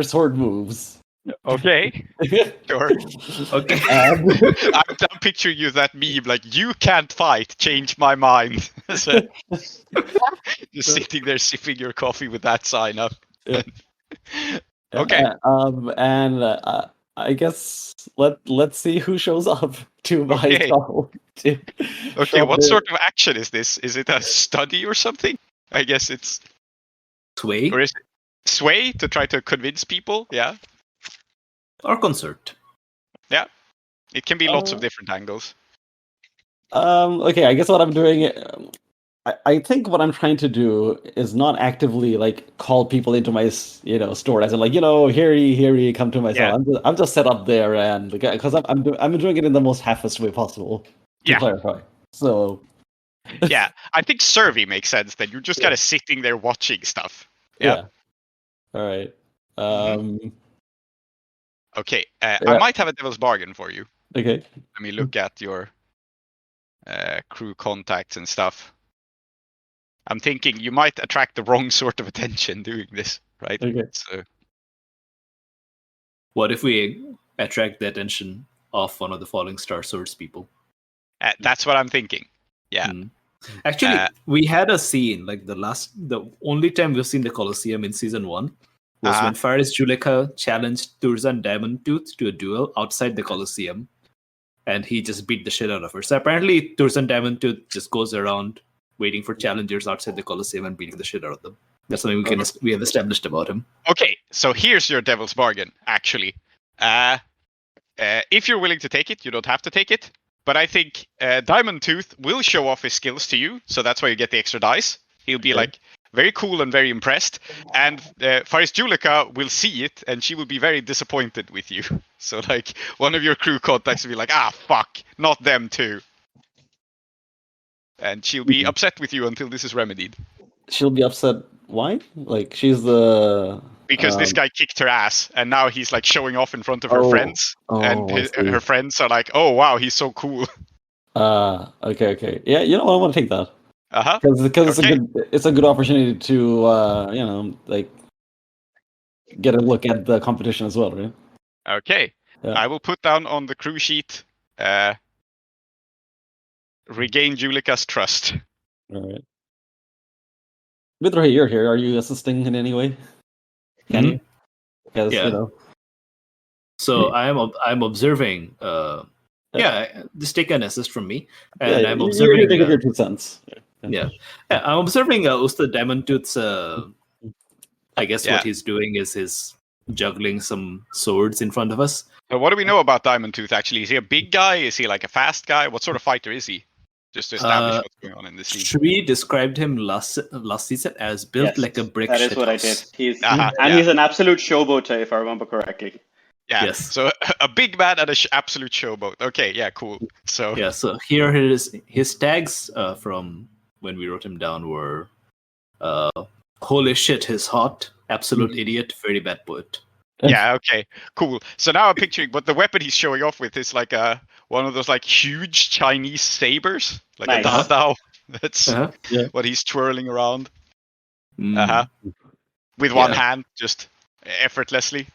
S2: sword moves.
S6: Okay, sure.
S3: Okay.
S6: I'm picturing you that meme, like, you can't fight, change my mind. So, just sitting there sipping your coffee with that sign up.
S2: Yeah.
S6: Okay.
S2: And I guess let's see who shows up to buy
S6: Okay.
S2: stall.
S6: Okay, what sort of action is this? Is it a study or something? I guess it's...
S3: Sway
S6: Or is it sway to try to convince people? Yeah.
S3: or concert?
S6: It can be lots of different angles.
S2: Okay, I guess what I'm doing. I think what I'm trying to do is not actively like call people into my store as in like here ye come to my cell. I'm just set up there and because I'm doing it in the most half-assed way possible to clarify. So
S6: yeah, I think survey makes sense. That you're just kind of sitting there watching stuff. Yeah.
S2: All right.
S6: Okay. I might have a devil's bargain for you.
S2: Okay.
S6: Let me look at your crew contacts and stuff. I'm thinking you might attract the wrong sort of attention doing this, right?
S2: Okay.
S6: So,
S3: what if we attract the attention of one of the Falling Star Swords people?
S6: that's what I'm thinking. Yeah.
S3: Actually, we had a scene like the only time we've seen the Colosseum in season 1 was when Faris Juleka challenged Turzan Diamondtooth to a duel outside the Colosseum, and he just beat the shit out of her. So apparently, Turzan Diamondtooth just goes around waiting for challengers outside the Colosseum and beating the shit out of them. That's something we have established about him.
S6: Okay, so here's your devil's bargain, actually. If you're willing to take it, you don't have to take it. But I think Diamondtooth will show off his skills to you, so that's why you get the extra dice. He'll be like very cool and very impressed. And Faris Juleka will see it, and she will be very disappointed with you. So like one of your crew contacts will be like, fuck, not them too. And she'll be upset with you until this is remedied.
S2: She'll be upset. Why? Like she's the
S6: because this guy kicked her ass, and now he's like showing off in front of her friends, and her friends are like, "Oh wow, he's so cool."
S2: Okay. Yeah, I want to take that.
S6: Because
S2: it's a good opportunity to like get a look at the competition as well, right?
S6: Okay. Yeah. I will put down on the crew sheet. Regain Juleka's trust.
S2: All right. Bidrohi, you're here. Are you assisting in any way? Can you? Because,
S3: So I'm observing. Just take an assist from me, and I'm observing.
S2: You're your 2 cents.
S3: I'm observing Ustad Diamondtooth's. I guess what he's doing is he's juggling some swords in front of us.
S6: What do we know about Diamondtooth? Actually, is he a big guy? Is he like a fast guy? What sort of fighter is he? Just to establish what's going on in this scene.
S3: Shri described him last season as built like a brick.
S4: That is what I did. He's an absolute showboat, if I remember correctly.
S6: Yeah. Yes. So a big man and an absolute showboat. Okay. Yeah. Cool. So
S3: So here his tags from when we wrote him down were, "Holy shit, he's hot, absolute idiot, very bad poet."
S6: Yeah. Okay. Cool. So now I'm picturing, but the weapon he's showing off with is like one of those like huge Chinese sabers, like a Dao Dao. That's what he's twirling around. With one hand, just effortlessly.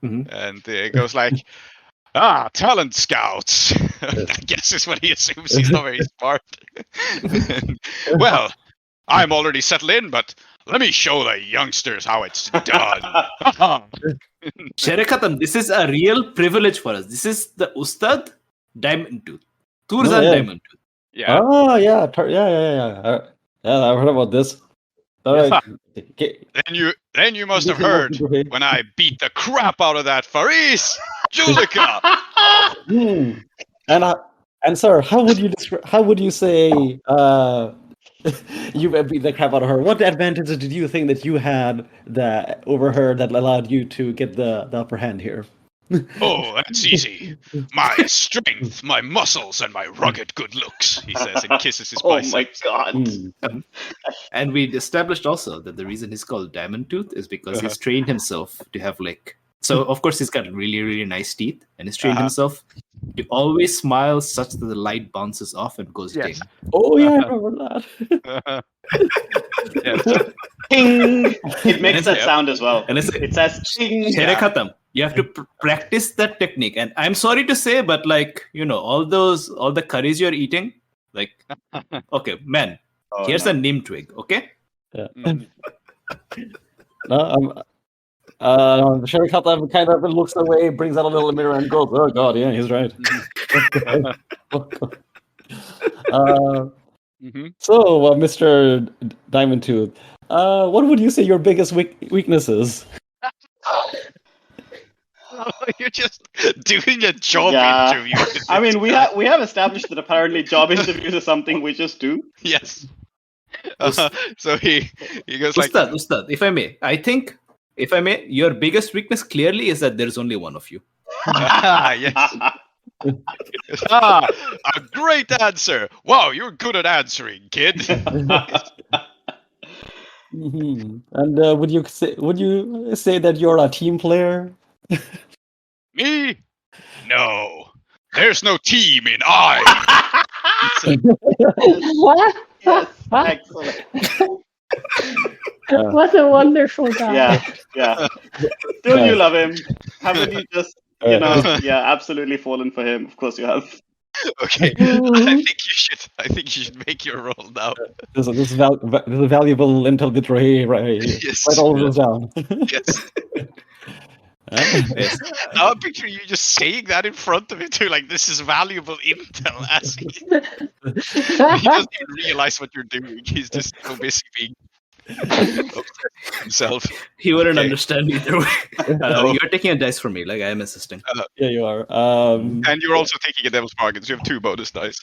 S6: And it goes like, talent scouts. I guess is what he assumes. He's not very smart. Well, I'm already settled in, but let me show the youngsters how it's done.
S3: Sherekatam, this is a real privilege for us. This is the Ustad Diamondtooth. Turzan Diamondtooth.
S6: Yeah.
S2: Oh, yeah. I've heard about this. All right.
S6: Then you must have heard when I beat the crap out of that Faris Juleka.
S2: And sir, how would you say you beat the crap out of her? What advantages did you think that you had that over her that allowed you to get the upper hand here?
S6: Oh, that's easy. My strength, my muscles, and my rugged good looks, he says, and kisses his biceps.
S4: Oh my god.
S3: And we established also that the reason he's called Diamondtooth is because he's trained himself to have so of course he's got really, really nice teeth, and he's trained himself to always smile such that the light bounces off and goes ding.
S2: Oh yeah, I remember that.
S4: Ting! It makes that sound as well.
S3: And it says ting. You have to practice that technique. And I'm sorry to say, but all the curries you're eating, okay, man, here's a neem twig, okay?
S2: Yeah. Sherikatam kind of looks away, brings out a little mirror and goes, oh god, yeah, he's right. So, Mr. Diamondtooth, what would you say your biggest weakness is?
S6: You're just doing a job interview.
S4: I mean, we have established that apparently job interviews are something we just do.
S6: Yes. So he goes like,
S3: Ustad, if I may, your biggest weakness clearly is that there's only one of you.
S6: yes. A great answer. Wow, you're good at answering, kid.
S2: And would you say that you're a team player?
S6: Me? No. There's no team in I.
S5: What?
S4: Yes, excellent.
S5: What a wonderful guy.
S4: Yeah. Don't you love him? Haven't you just, absolutely fallen for him? Of course you have.
S6: Okay. I think you should make your roll now.
S2: This is valuable intel Bidrohi, right?
S6: Yes.
S2: Write all of this down.
S6: Yes. Now I'm picturing you just saying that in front of it too, like this is valuable intel. As he doesn't even realize what you're doing. He's just so busy being obsessed with himself.
S3: He wouldn't understand either way. You're taking a dice for me, like I am assisting.
S2: Yeah, you are.
S6: And you're also taking a devil's bargain, so you have 2 bonus dice.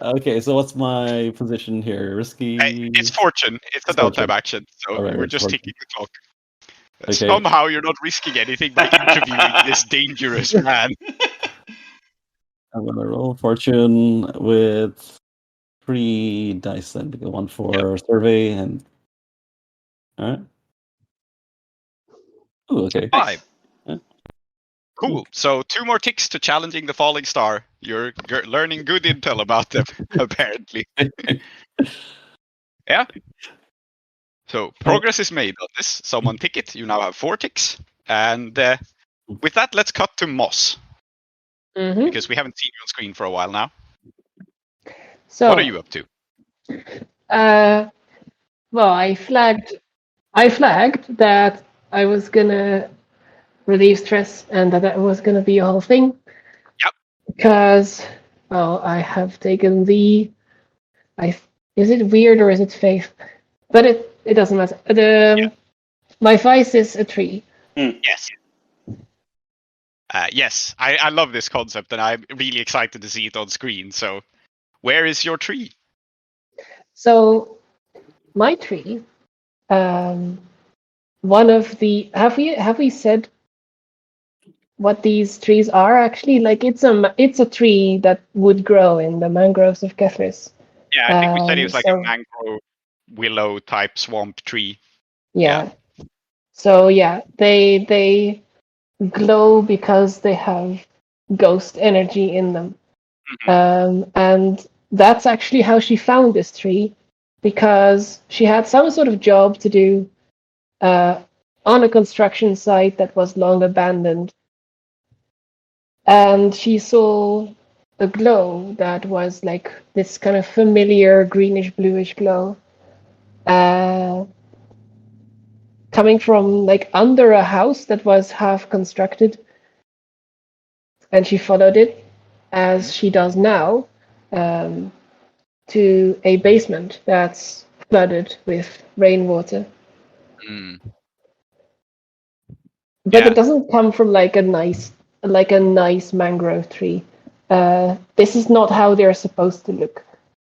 S2: Okay, so what's my position here? Risky.
S6: It's fortune. It's a downtime action, so we're just ticking the clock. Okay. Somehow you're not risking anything by interviewing this dangerous man.
S2: I'm gonna roll fortune with 3 dice then, because 1 for survey and. All right. Ooh, okay.
S6: 5.
S2: Yeah.
S6: Cool. So 2 more ticks to challenging the falling star. You're learning good intel about them, apparently. Yeah. So progress is made on this. Someone tick it. You now have 4 ticks. And with that, let's cut to Moss.
S5: Mm-hmm.
S6: Because we haven't seen you on screen for a while now.
S5: So,
S6: what are you up to?
S5: Well, I flagged that I was gonna relieve stress and that was gonna be a whole thing.
S6: Yep.
S5: Because, well, I have taken is it weird or is it faith? But it doesn't matter. My vice is a tree.
S6: Yes. Yes, I love this concept, and I'm really excited to see it on screen. So, where is your tree?
S5: So, my tree, one of the have we said what these trees are actually? Like it's a tree that would grow in the mangroves of Kethris.
S6: Yeah, I think we said it was like a mangrove willow type swamp tree.
S5: Yeah. So yeah, they glow because they have ghost energy in them.
S6: Mm-hmm.
S5: And that's actually how she found this tree, because she had some sort of job to do on a construction site that was long abandoned. And she saw a glow that was like this kind of familiar greenish bluish glow coming from like under a house that was half constructed. And she followed it, as she does now, to a basement that's flooded with rainwater. But it doesn't come from like a nice mangrove tree. This is not how they're supposed to look.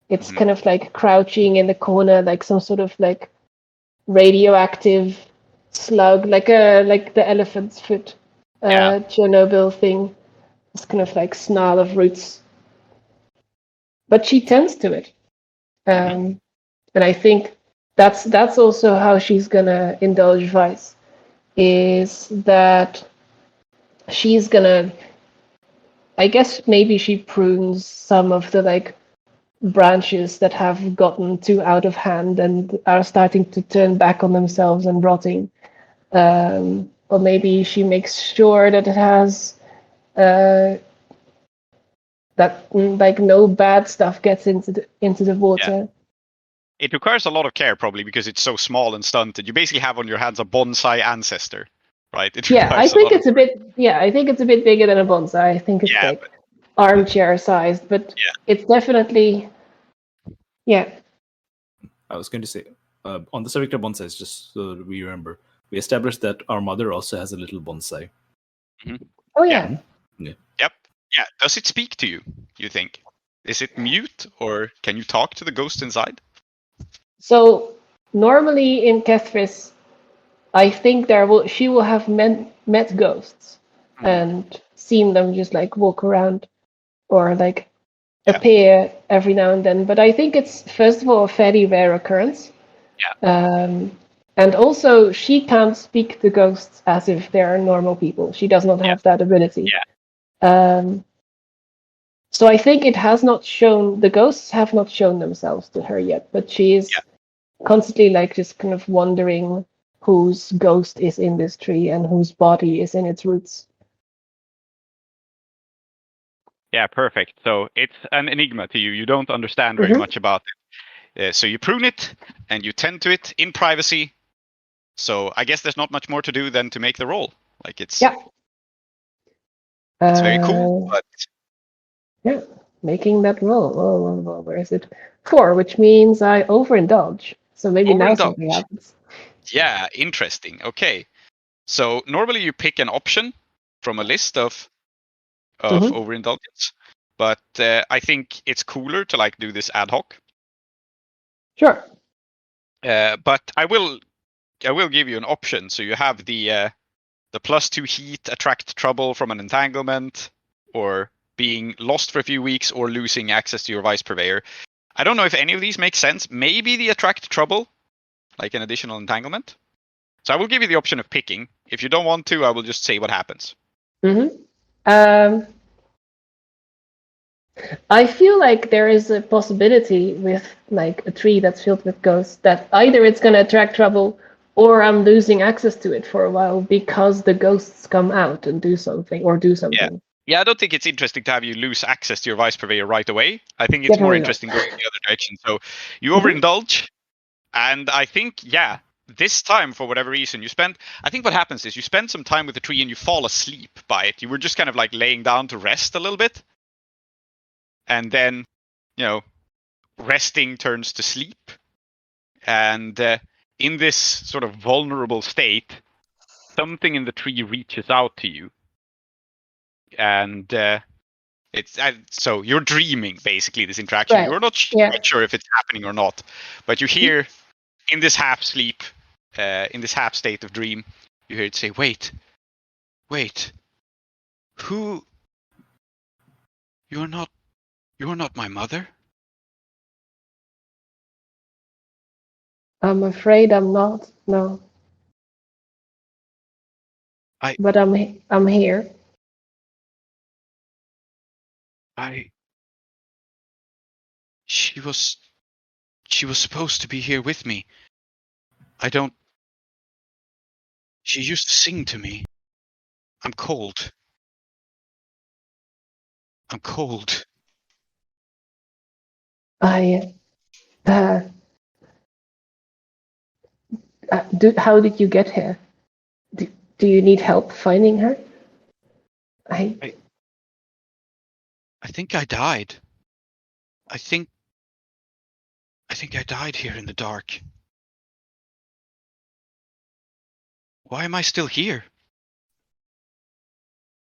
S5: It's kind of like crouching in the corner, like some sort of like radioactive slug, like the elephant's foot Chernobyl thing. This kind of like snarl of roots. But she tends to it. And I think that's also how she's gonna indulge vice, is that she's gonna, I guess maybe she prunes some of the like branches that have gotten too out of hand and are starting to turn back on themselves and rotting. Or maybe she makes sure that it has that like no bad stuff gets into the water.
S6: Yeah. It requires a lot of care, probably, because it's so small and stunted. You basically have on your hands a bonsai ancestor, right?
S5: I think it's a bit bigger than a bonsai. I think it's armchair sized, but it's definitely I
S3: was going to say on the subject of bonsais, just so that we remember, we established that our mother also has a little bonsai.
S6: Mm-hmm.
S5: Oh yeah.
S6: Yep. Yeah. Does it speak to you? You think? Is it mute, or can you talk to the ghost inside?
S5: So normally in Kethris, I think she will have met ghosts and seen them just like walk around or like appear every now and then. But I think it's first of all a fairly rare occurrence. And also she can't speak to ghosts as if they're normal people. She does not have that ability. So I think the ghosts have not shown themselves to her yet, but she is constantly like just kind of wondering whose ghost is in this tree and whose body is in its roots.
S6: Yeah, perfect. So it's an enigma to you. You don't understand very much about it. So you prune it and you tend to it in privacy. So I guess there's not much more to do than to make the roll. Like it's very cool, but
S5: making that roll. Oh, where is it? 4, which means I overindulge. So maybe now something happens.
S6: Yeah, interesting. Okay. So normally you pick an option from a list of overindulgence, but I think it's cooler to like do this ad hoc.
S5: Sure.
S6: But I will give you an option. So you have the +2 heat, attract trouble from an entanglement, or being lost for a few weeks, or losing access to your vice purveyor. I don't know if any of these make sense. Maybe the attract trouble, like an additional entanglement. So I will give you the option of picking. If you don't want to, I will just say what happens.
S5: I feel like there is a possibility with like a tree that's filled with ghosts that either it's going to attract trouble or I'm losing access to it for a while because the ghosts come out and do something.
S6: Yeah, I don't think it's interesting to have you lose access to your vice purveyor right away. I think it's more interesting going the other direction. So you overindulge, and I think, this time, for whatever reason, I think what happens is you spend some time with the tree and you fall asleep by it. You were just kind of like laying down to rest a little bit. And then, resting turns to sleep. And in this sort of vulnerable state, something in the tree reaches out to you. And so you're dreaming, basically, this interaction. Right. You're not quite sure if it's happening or not. But you hear, in this half sleep, in this half state of dream, you hear it say, wait, who? You're not my mother?
S5: I'm afraid I'm not, no. But I'm here.
S6: She was supposed to be here with me. She used to sing to me. I'm cold.
S5: How did you get here? Do you need help finding her?
S6: I think I died. I think I died here in the dark. Why am I still here?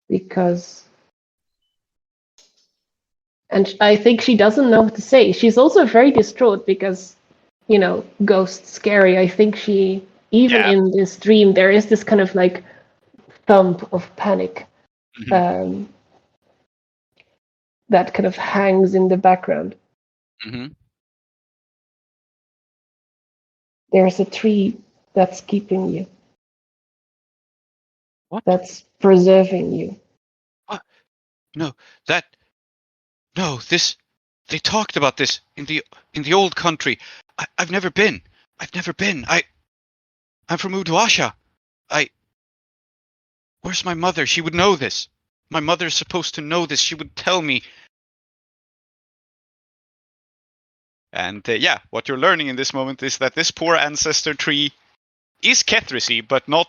S5: Because... And I think she doesn't know what to say. She's also very distraught because, ghosts scary. I think she, in this dream, there is this kind of like thump of panic that kind of hangs in the background. There's a tree that's keeping you.
S6: What?
S5: That's preserving you.
S6: What? They talked about this in the old country. I've never been. I'm from Uduasha. Where's my mother? She would know this. My mother's supposed to know this. She would tell me. And what you're learning in this moment is that this poor ancestor tree is Kethrisy, but not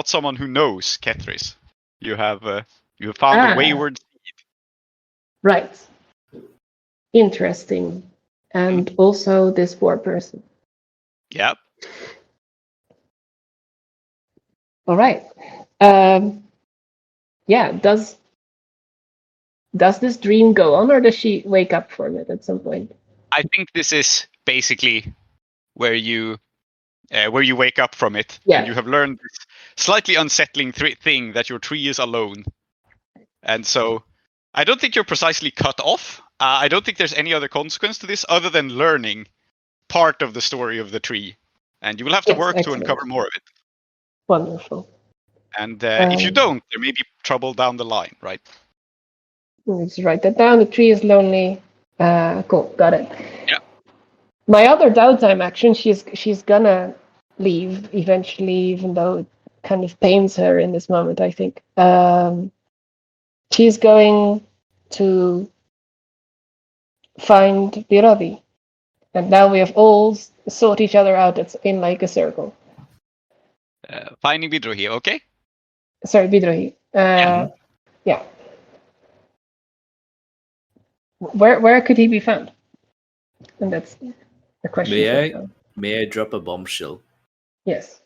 S6: someone who knows Kethris. You have found a wayward seed.
S5: Right. Interesting. And also this poor person.
S6: Yep.
S5: All right. Does this dream go on, or does she wake up from it at some point?
S6: I think this is basically where you wake up from it,
S5: Yeah.
S6: and you have learned this slightly unsettling thing that your tree is alone. And so, I don't think you're precisely cut off. I don't think there's any other consequence to this other than learning part of the story of the tree. And you will have to
S5: Yes,
S6: work
S5: excellent.
S6: to uncover more of it.
S5: Wonderful.
S6: And if you don't, there may be trouble down the line, right?
S5: Let's write that down. The tree is lonely. Cool, got it.
S6: Yeah.
S5: My other downtime action, she's gonna leave eventually, even though it kind of pains her in this moment, I think. She's going to find Bidrohi. And now we have all sought each other out. It's in like a circle.
S6: Finding Bidrohi, okay?
S5: Sorry, Bidrohi. Yeah. Where could he be found? And that's the question.
S3: May I drop a bombshell?
S5: Yes.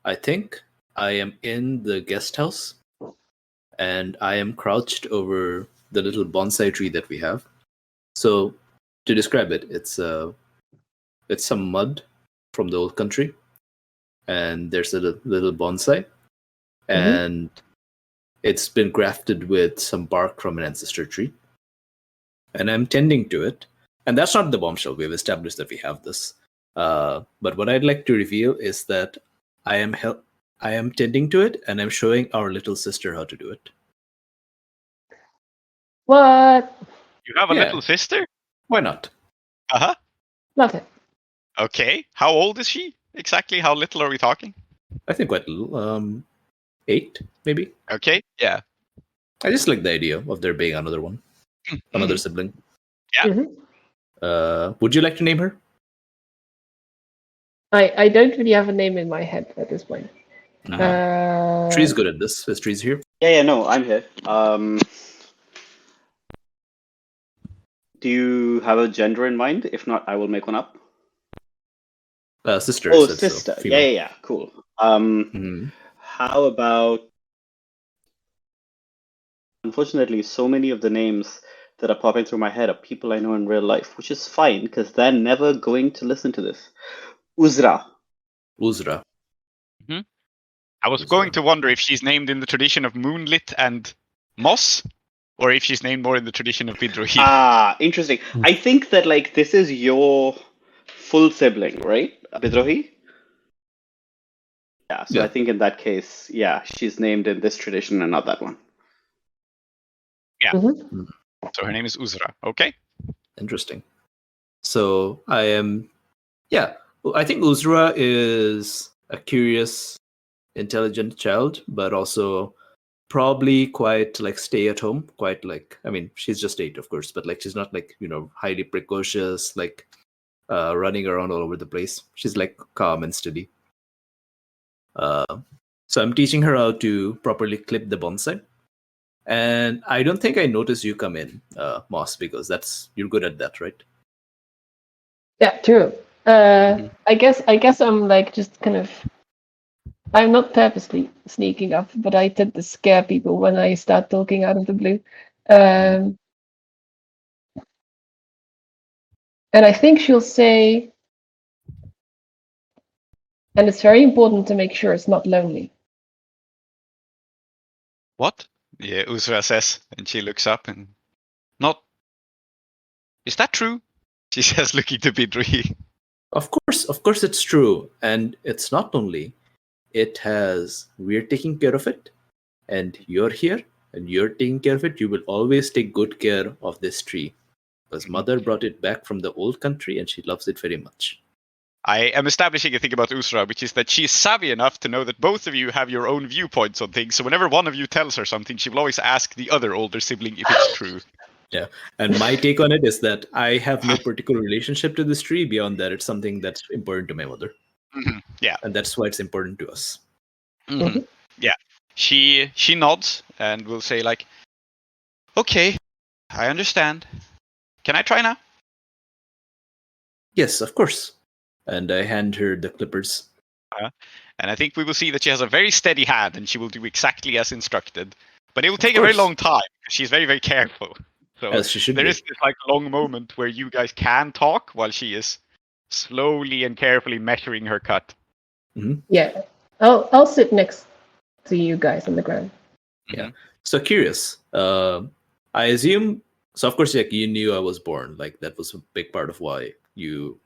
S3: I think I am in the guest house, and I am crouched over the little bonsai tree that we have. So, to describe it, it's some mud from the old country, and there's a little bonsai, and it's been grafted with some bark from an ancestor tree, and I'm tending to it. And that's not the bombshell. We've established that we have this. But what I'd like to reveal is that I am tending to it, and I'm showing our little sister how to do it.
S5: What?
S6: You have a little sister?
S3: Why not?
S6: Uh-huh.
S5: Love it.
S6: Okay. How old is she? Exactly how little are we talking?
S3: I think quite little. 8, maybe.
S6: Okay, yeah.
S3: I just like the idea of there being another one. Another sibling.
S6: Yeah.
S3: Would you like to name her?
S5: I don't really have a name in my head at this point.
S3: Tree's good at this. Is Tree's here?
S4: Yeah, no, I'm here. Do you have a gender in mind? If not, I will make one up.
S3: Sister.
S4: Oh,
S3: so
S4: sister.
S3: female.
S4: Yeah, cool. How about... Unfortunately, so many of the names that are popping through my head are people I know in real life, which is fine, because they're never going to listen to this. Uzra.
S6: I was going to wonder if she's named in the tradition of Moonlit and Moss, or if she's named more in the tradition of Bidrohi.
S4: Ah, interesting. I think that, like, this is your full sibling, right? Bidrohi? Yeah, so I think in that case, yeah, she's named in this tradition and not that one.
S6: Yeah. So her name is Uzra, okay?
S3: Interesting. So I am... Yeah, I think Uzra is a curious, intelligent child, but also probably quite like stay at home, quite like, I mean, she's just 8, of course, but like she's not like, highly precocious, like running around all over the place. She's like calm and steady. So I'm teaching her how to properly clip the bonsai. And I don't think I noticed you come in, Moss, because you're good at that, right?
S5: Yeah, true. I guess I'm like just kind of... I'm not purposely sneaking up, but I tend to scare people when I start talking out of the blue. And I think she'll say, and it's very important to make sure it's not lonely.
S6: What? Yeah, Uzra says, and she looks up and... Not... Is that true? She says, looking to Bidrohi.
S3: Of course it's true. And it's not only... We're taking care of it, and you're here, and you're taking care of it. You will always take good care of this tree, because Mother brought it back from the old country, and she loves it very much.
S6: I am establishing a thing about Uzra, which is that she's savvy enough to know that both of you have your own viewpoints on things, so whenever one of you tells her something, she will always ask the other older sibling if it's true.
S3: Yeah, and my take on it is that I have no particular relationship to this tree beyond that. It's something that's important to my mother.
S6: Yeah.
S3: And that's why it's important to us.
S6: Yeah. She nods and will say like, okay, I understand. Can I try now?
S3: Yes, of course. And I hand her the clippers.
S6: And I think we will see that she has a very steady hand and she will do exactly as instructed. But it will take a very long time because she's very, very careful. So
S3: as she should
S6: there
S3: be.
S6: is this like long moment where you guys can talk while she is slowly and carefully measuring her cut.
S5: Yeah. I'll sit next to you guys on the ground.
S3: Yeah. So curious. I assume. So of course, like you knew I was born. Like that was a big part of why you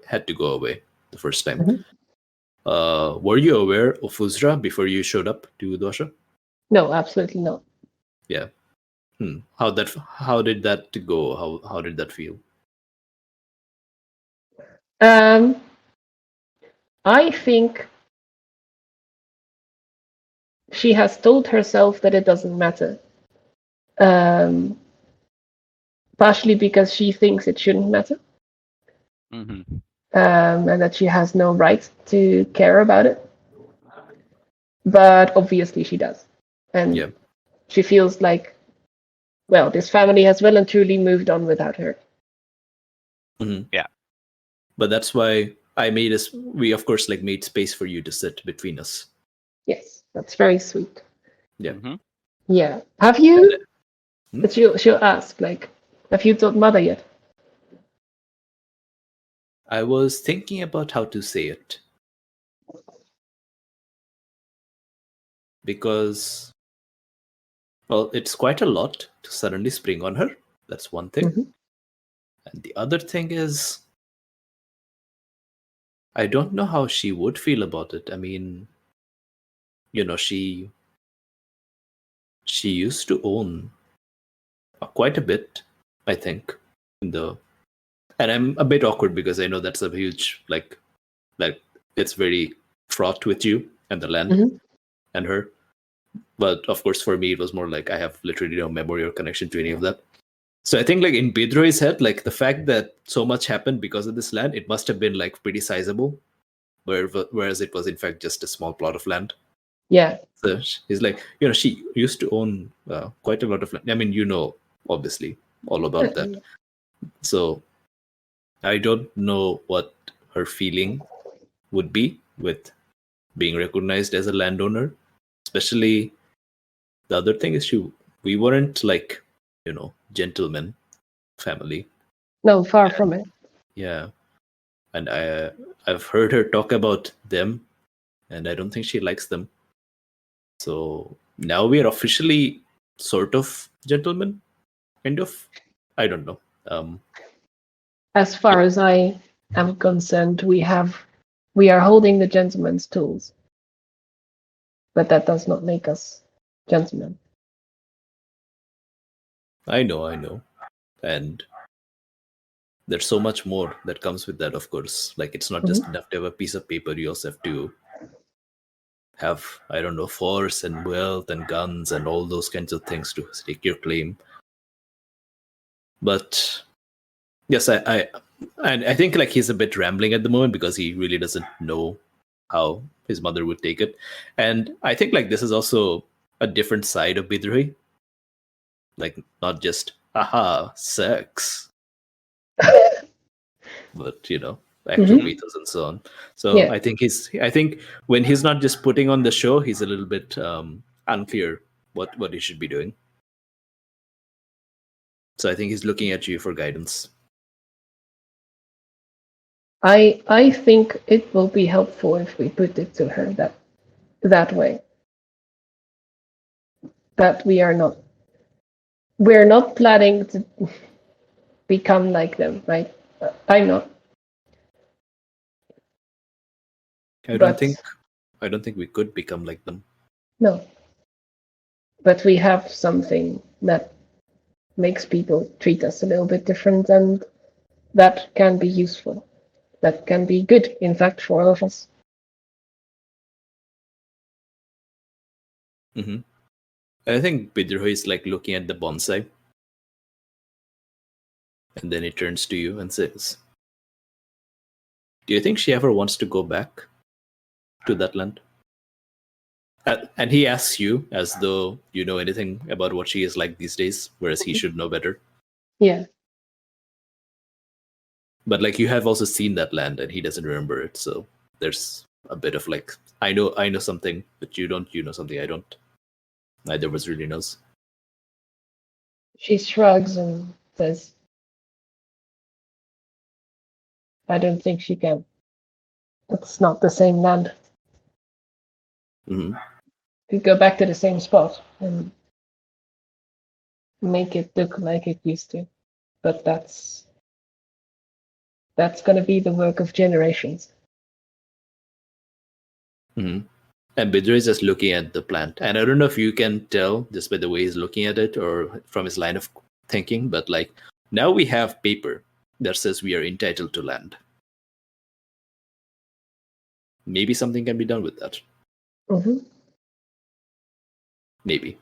S3: had to go away the first time. Were you aware of Fuzra before you showed up to Dosha?
S5: No, absolutely not.
S3: Yeah. How did that go? How did that feel?
S5: I think she has told herself that it doesn't matter. Partially because she thinks it shouldn't matter. And that she has no right to care about it. But obviously she does. And she feels like, well, this family has well and truly moved on without her.
S6: Yeah.
S3: But that's why we of course like made space for you to sit between us.
S5: Yes, that's very sweet.
S3: Yeah.
S5: Yeah. Have you? But she'll ask, like, have you told mother yet?
S3: I was thinking about how to say it. Because, well, it's quite a lot to suddenly spring on her. That's one thing. And the other thing is, I don't know how she would feel about it. I mean, she used to own quite a bit, I think, and I'm a bit awkward because I know that's a huge, like it's very fraught with you and the land and her. But of course, for me, it was more like I have literally no memory or connection to any of that. So I think like in Bidrohi's head, like the fact that so much happened because of this land, it must have been like pretty sizable, whereas it was in fact just a small plot of land.
S5: Yeah.
S3: So he's like, she used to own quite a lot of land. I mean, obviously, all about that. So I don't know what her feeling would be with being recognized as a landowner. Especially the other thing is we weren't like, gentlemen family.
S5: No, far from it.
S3: Yeah. And I've heard her talk about them, and I don't think she likes them. So now we are officially sort of gentlemen, kind of. I don't know.
S5: As far as I am concerned, we are holding the gentleman's tools. But that does not make us gentlemen.
S3: I know. And there's so much more that comes with that, of course. Like, it's not just enough to have a piece of paper. You also have to have, I don't know, force and wealth and guns and all those kinds of things to stake your claim. But yes, I think like he's a bit rambling at the moment because he really doesn't know how his mother would take it. And I think like this is also a different side of Bidrohi. Like, not just sex, but actual mythos and so on. So yeah. I think when he's not just putting on the show, he's a little bit unclear what he should be doing. So I think he's looking at you for guidance.
S5: I think it will be helpful if we put it to her that way. That we're not planning to become like them, right? I'm not.
S3: I don't think we could become like them.
S5: No. But we have something that makes people treat us a little bit different, and that can be useful. That can be good, in fact, for all of us.
S3: Mm-hmm. I think Bidrohi is like looking at the bonsai. And then he turns to you and says, do you think she ever wants to go back to that land? And he asks you as though you know anything about what she is like these days, whereas he should know better.
S5: Yeah.
S3: But like you have also seen that land and he doesn't remember it. So there's a bit of like, I know something, but you don't, something I don't. Neither of us really knows.
S5: She shrugs and says, I don't think she can. It's not the same land.
S3: Hmm.
S5: We go back to the same spot and make it look like it used to. But that's going to be the work of generations.
S3: Hmm. And Bidrohi is just looking at the plant. And I don't know if you can tell just by the way he's looking at it or from his line of thinking, but like now we have paper that says we are entitled to land. Maybe something can be done with that.
S5: Mm-hmm.
S3: Maybe.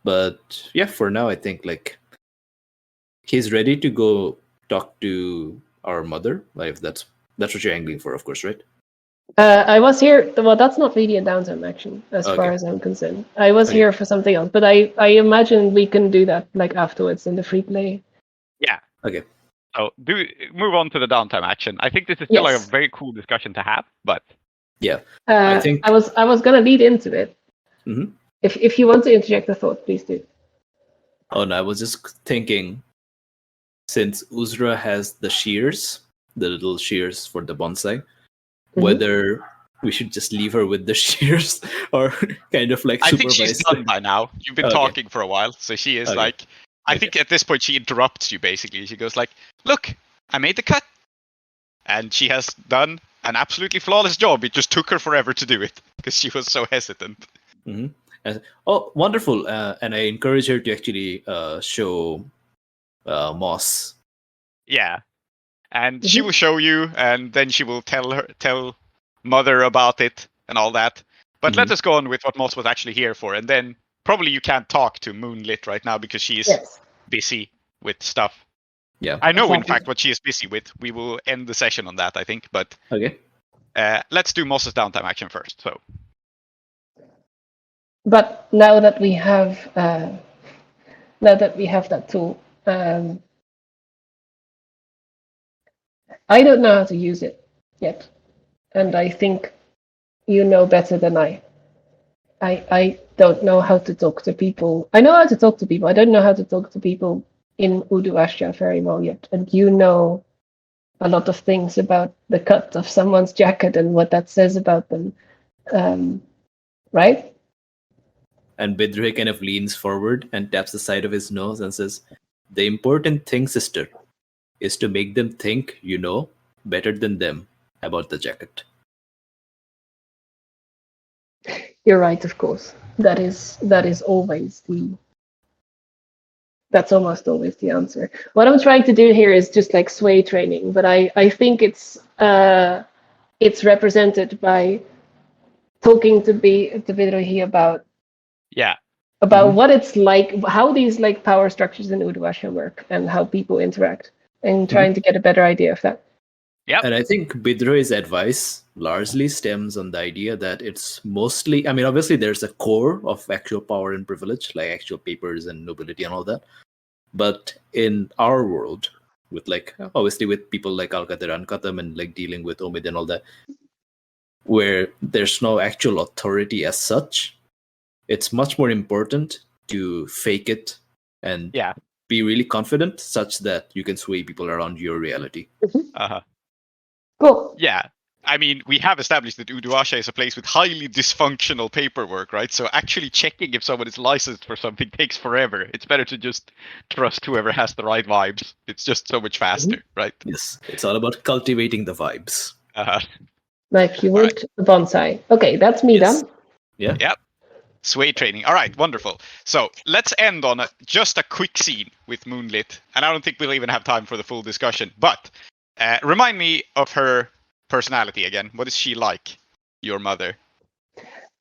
S3: But yeah, for now I think like he's ready to go talk to our mother. Like that's what you're angling for, of course, right?
S5: I was here. Well, that's not really a downtime action, as far
S3: Okay.
S5: as I'm concerned. I was
S3: Okay.
S5: here for something else, but I imagine we can do that like afterwards in the free play.
S6: Yeah.
S3: Okay.
S6: So move on to the downtime action. I think this is still like a
S5: Yes.
S6: very cool discussion to have, but
S3: Yeah. I think
S5: I was gonna lead into it.
S3: Mhm.
S5: If you want to interject a thought, please do.
S3: Oh no, I was just thinking since Uzra has the shears, the little shears for the bonsai, whether we should just leave her with the shears or kind of like
S6: I think
S3: supervise
S6: she's done by now. You've been
S3: Okay.
S6: talking for a while, so she is
S3: Okay.
S6: like. I think at this point she interrupts you basically. She goes like, "Look, I made the cut," and she has done an absolutely flawless job. It just took her forever to do it because she was so hesitant.
S3: Mhm. Oh, wonderful! And I encourage her to actually show Moss.
S6: Yeah, and she will show you, and then she will tell mother about it and all that. But let us go on with what Moss was actually here for, and then probably you can't talk to Moonlit right now because she is
S5: Yes.
S6: busy with stuff.
S3: Yeah.
S6: I know, in
S5: Exactly.
S6: fact, what she is busy with. We will end the session on that, I think. But
S3: Okay.
S6: let's do Moss's downtime action first. So
S5: But now that we have that tool, I don't know how to use it yet, and I think you know better than I. I don't know how to talk to people. I know how to talk to people. I don't know how to talk to people in Uduashya very well yet. And you know a lot of things about the cut of someone's jacket and what that says about them, right?
S3: And Bidrohi kind of leans forward and taps the side of his nose and says, "The important thing, sister, is to make them think you know better than them about the jacket."
S5: You're right, of course. That's almost always the answer. What I'm trying to do here is just like sway training, but I think it's represented by talking to Bidrohi about what it's like, how these like power structures in Uduashya work, and how people interact, and trying to get a better idea of that.
S6: Yep.
S3: And I think Bidrohi's advice largely stems on the idea that it's mostly, I mean, obviously there's a core of actual power and privilege, like actual papers and nobility and all that. But in our world, with like, obviously with people like Alkader and Khatam and like dealing with Omid and all that, where there's no actual authority as such, it's much more important to fake it and be really confident such that you can sway people around your reality.
S5: Cool.
S6: Yeah. I mean, we have established that Uduashya is a place with highly dysfunctional paperwork, right? So actually checking if someone is licensed for something takes forever. It's better to just trust whoever has the right vibes. It's just so much faster, right?
S3: Yes. It's all about cultivating the vibes.
S5: Like you would the bonsai. Okay, that's me done.
S3: Yeah.
S6: Yep. Sway training. All right, wonderful. So let's end on just a quick scene with Moonlit. And I don't think we'll even have time for the full discussion. But remind me of her personality again. What is she like, your mother?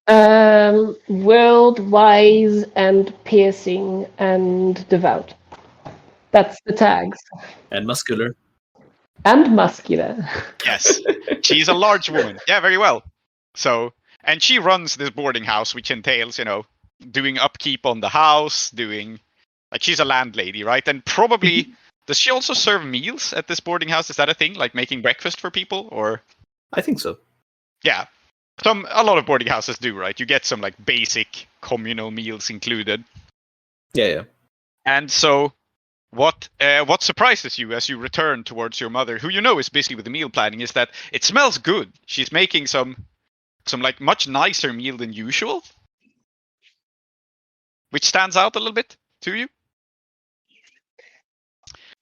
S5: World wise and piercing and devout. That's the tags.
S3: And muscular.
S5: And muscular.
S6: Yes. She's a large woman. Yeah, very well. So, and she runs this boarding house, which entails, doing upkeep on the house, like she's a landlady, right? And probably, does she also serve meals at this boarding house? Is that a thing? Like making breakfast for people, or?
S3: I think so.
S6: Yeah. A lot of boarding houses do, right? You get some like basic communal meals included.
S3: Yeah.
S6: And so what surprises you as you return towards your mother, who you know is busy with the meal planning, is that it smells good. She's making some like much nicer meal than usual, which stands out a little bit to you.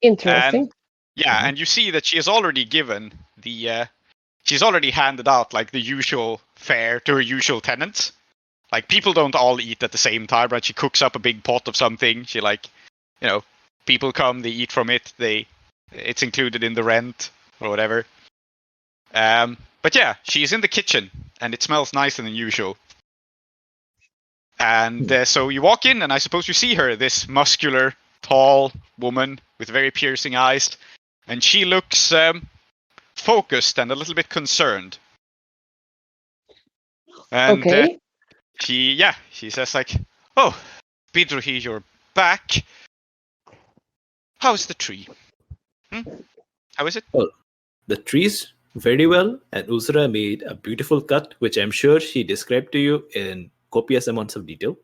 S5: Interesting.
S6: And you see that she has already given she's already handed out like the usual fare to her usual tenants. Like, people don't all eat at the same time, right? She cooks up a big pot of something. She people come, they eat from it. It's included in the rent or whatever. But yeah, she's in the kitchen and it smells nicer than usual. And so you walk in, and I suppose you see her, this muscular, tall woman with very piercing eyes, and she looks focused and a little bit concerned. And
S5: Okay.
S6: she says like, "Oh, Bidrohi, you're back. How's the tree? How is it?"
S3: Well, the tree's very well, and Uzra made a beautiful cut, which I'm sure she described to you in copious amounts of detail.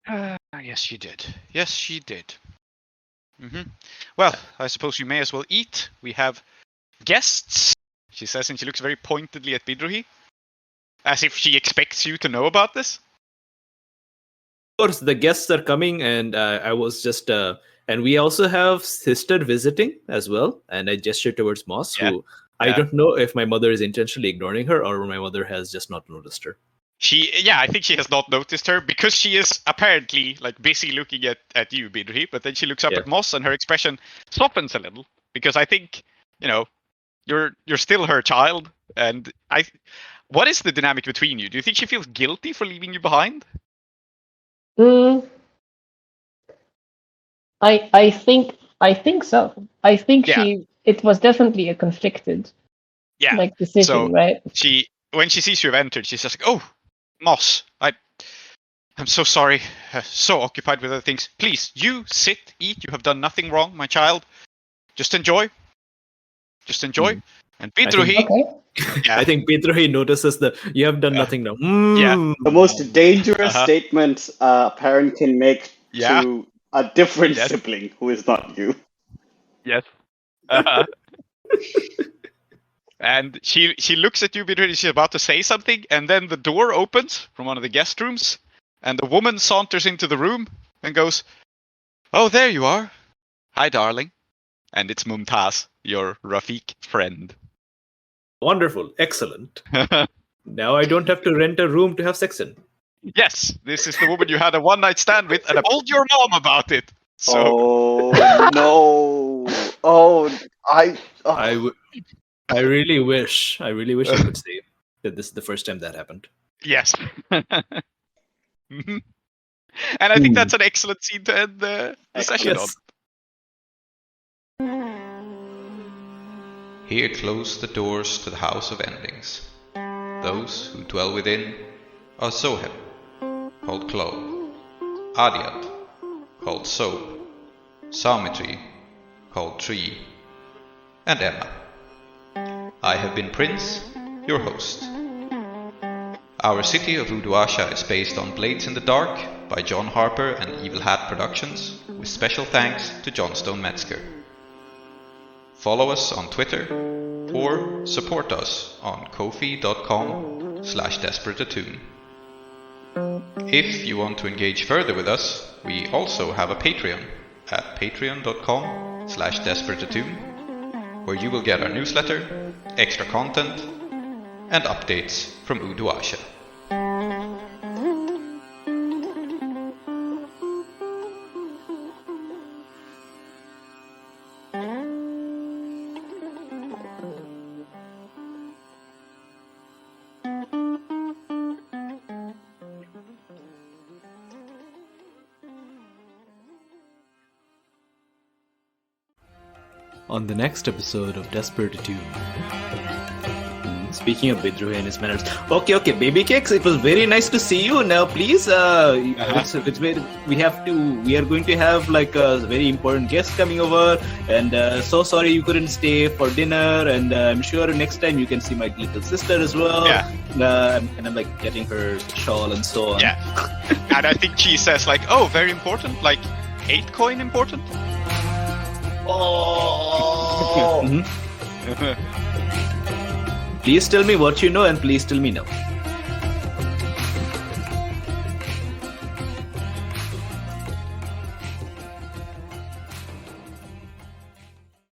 S6: Yes, she did. Yes, she did. Well, I suppose you may as well eat. We have guests, she says, and she looks very pointedly at Bidrohi, as if she expects you to know about this.
S3: Of course, the guests are coming, and I was just... and we also have sister visiting as well, and I gestured towards Moss, who I don't know if my mother is intentionally ignoring her or my mother has just not noticed her.
S6: I think she has not noticed her, because she is apparently like busy looking at you, Bidrohi, but then she looks up at Moss and her expression softens a little, because I think, you're still her child, and what is the dynamic between you? Do you think she feels guilty for leaving you behind?
S5: I think so. I think it was definitely a conflicted decision,
S6: so
S5: right?
S6: When she sees you have entered, she's just like, "Oh, Moss, I'm so sorry, so occupied with other things. Please, you sit, eat. You have done nothing wrong, my child. Just enjoy. And Bidrohi,
S3: I think Bidrohi notices that you have done nothing now.
S4: The most dangerous statement a parent can make to a different sibling who is not you.
S6: Yes. And she looks at you, Bidrohi. She's about to say something, and then the door opens from one of the guest rooms, and the woman saunters into the room and goes, "Oh, there you are. Hi, darling." And it's Mumtaz, your Rafiq friend.
S3: Wonderful. Excellent. Now I don't have to rent a room to have sex in.
S6: Yes, this is the woman you had a one-night stand with, and I told your mom about it. So.
S4: Oh, no.
S3: I really wish I could say that this is the first time that happened.
S6: Yes. And I think that's an excellent scene to end the session on.
S1: Here close the doors to the house of endings. Those who dwell within are Zoheb, called Klow, Aadiyat, called Zoheb, Soumithri, called Tree, and Emma. I have been Prince, your host. Our city of Uduasha is based on Blades in the Dark by John Harper and Evil Hat Productions, with special thanks to Johnstone Metzger. Follow us on Twitter or support us on kofi.com/desperateattune. If you want to engage further with us, we also have a Patreon at patreon.com/desperateattune, where you will get our newsletter, extra content, and updates from Uduasha.
S3: On the next episode of Desperate Attune. Speaking of Bidrohi and his manners. Okay, baby cakes, it was very nice to see you. Now, please, we are going to have like a very important guest coming over, and so sorry you couldn't stay for dinner, and I'm sure next time you can see my little sister as well. And I'm like getting her shawl and so on.
S6: And I think she says like, "Oh, very important, like 8 coin important."
S3: Please tell me what you know and please tell me now.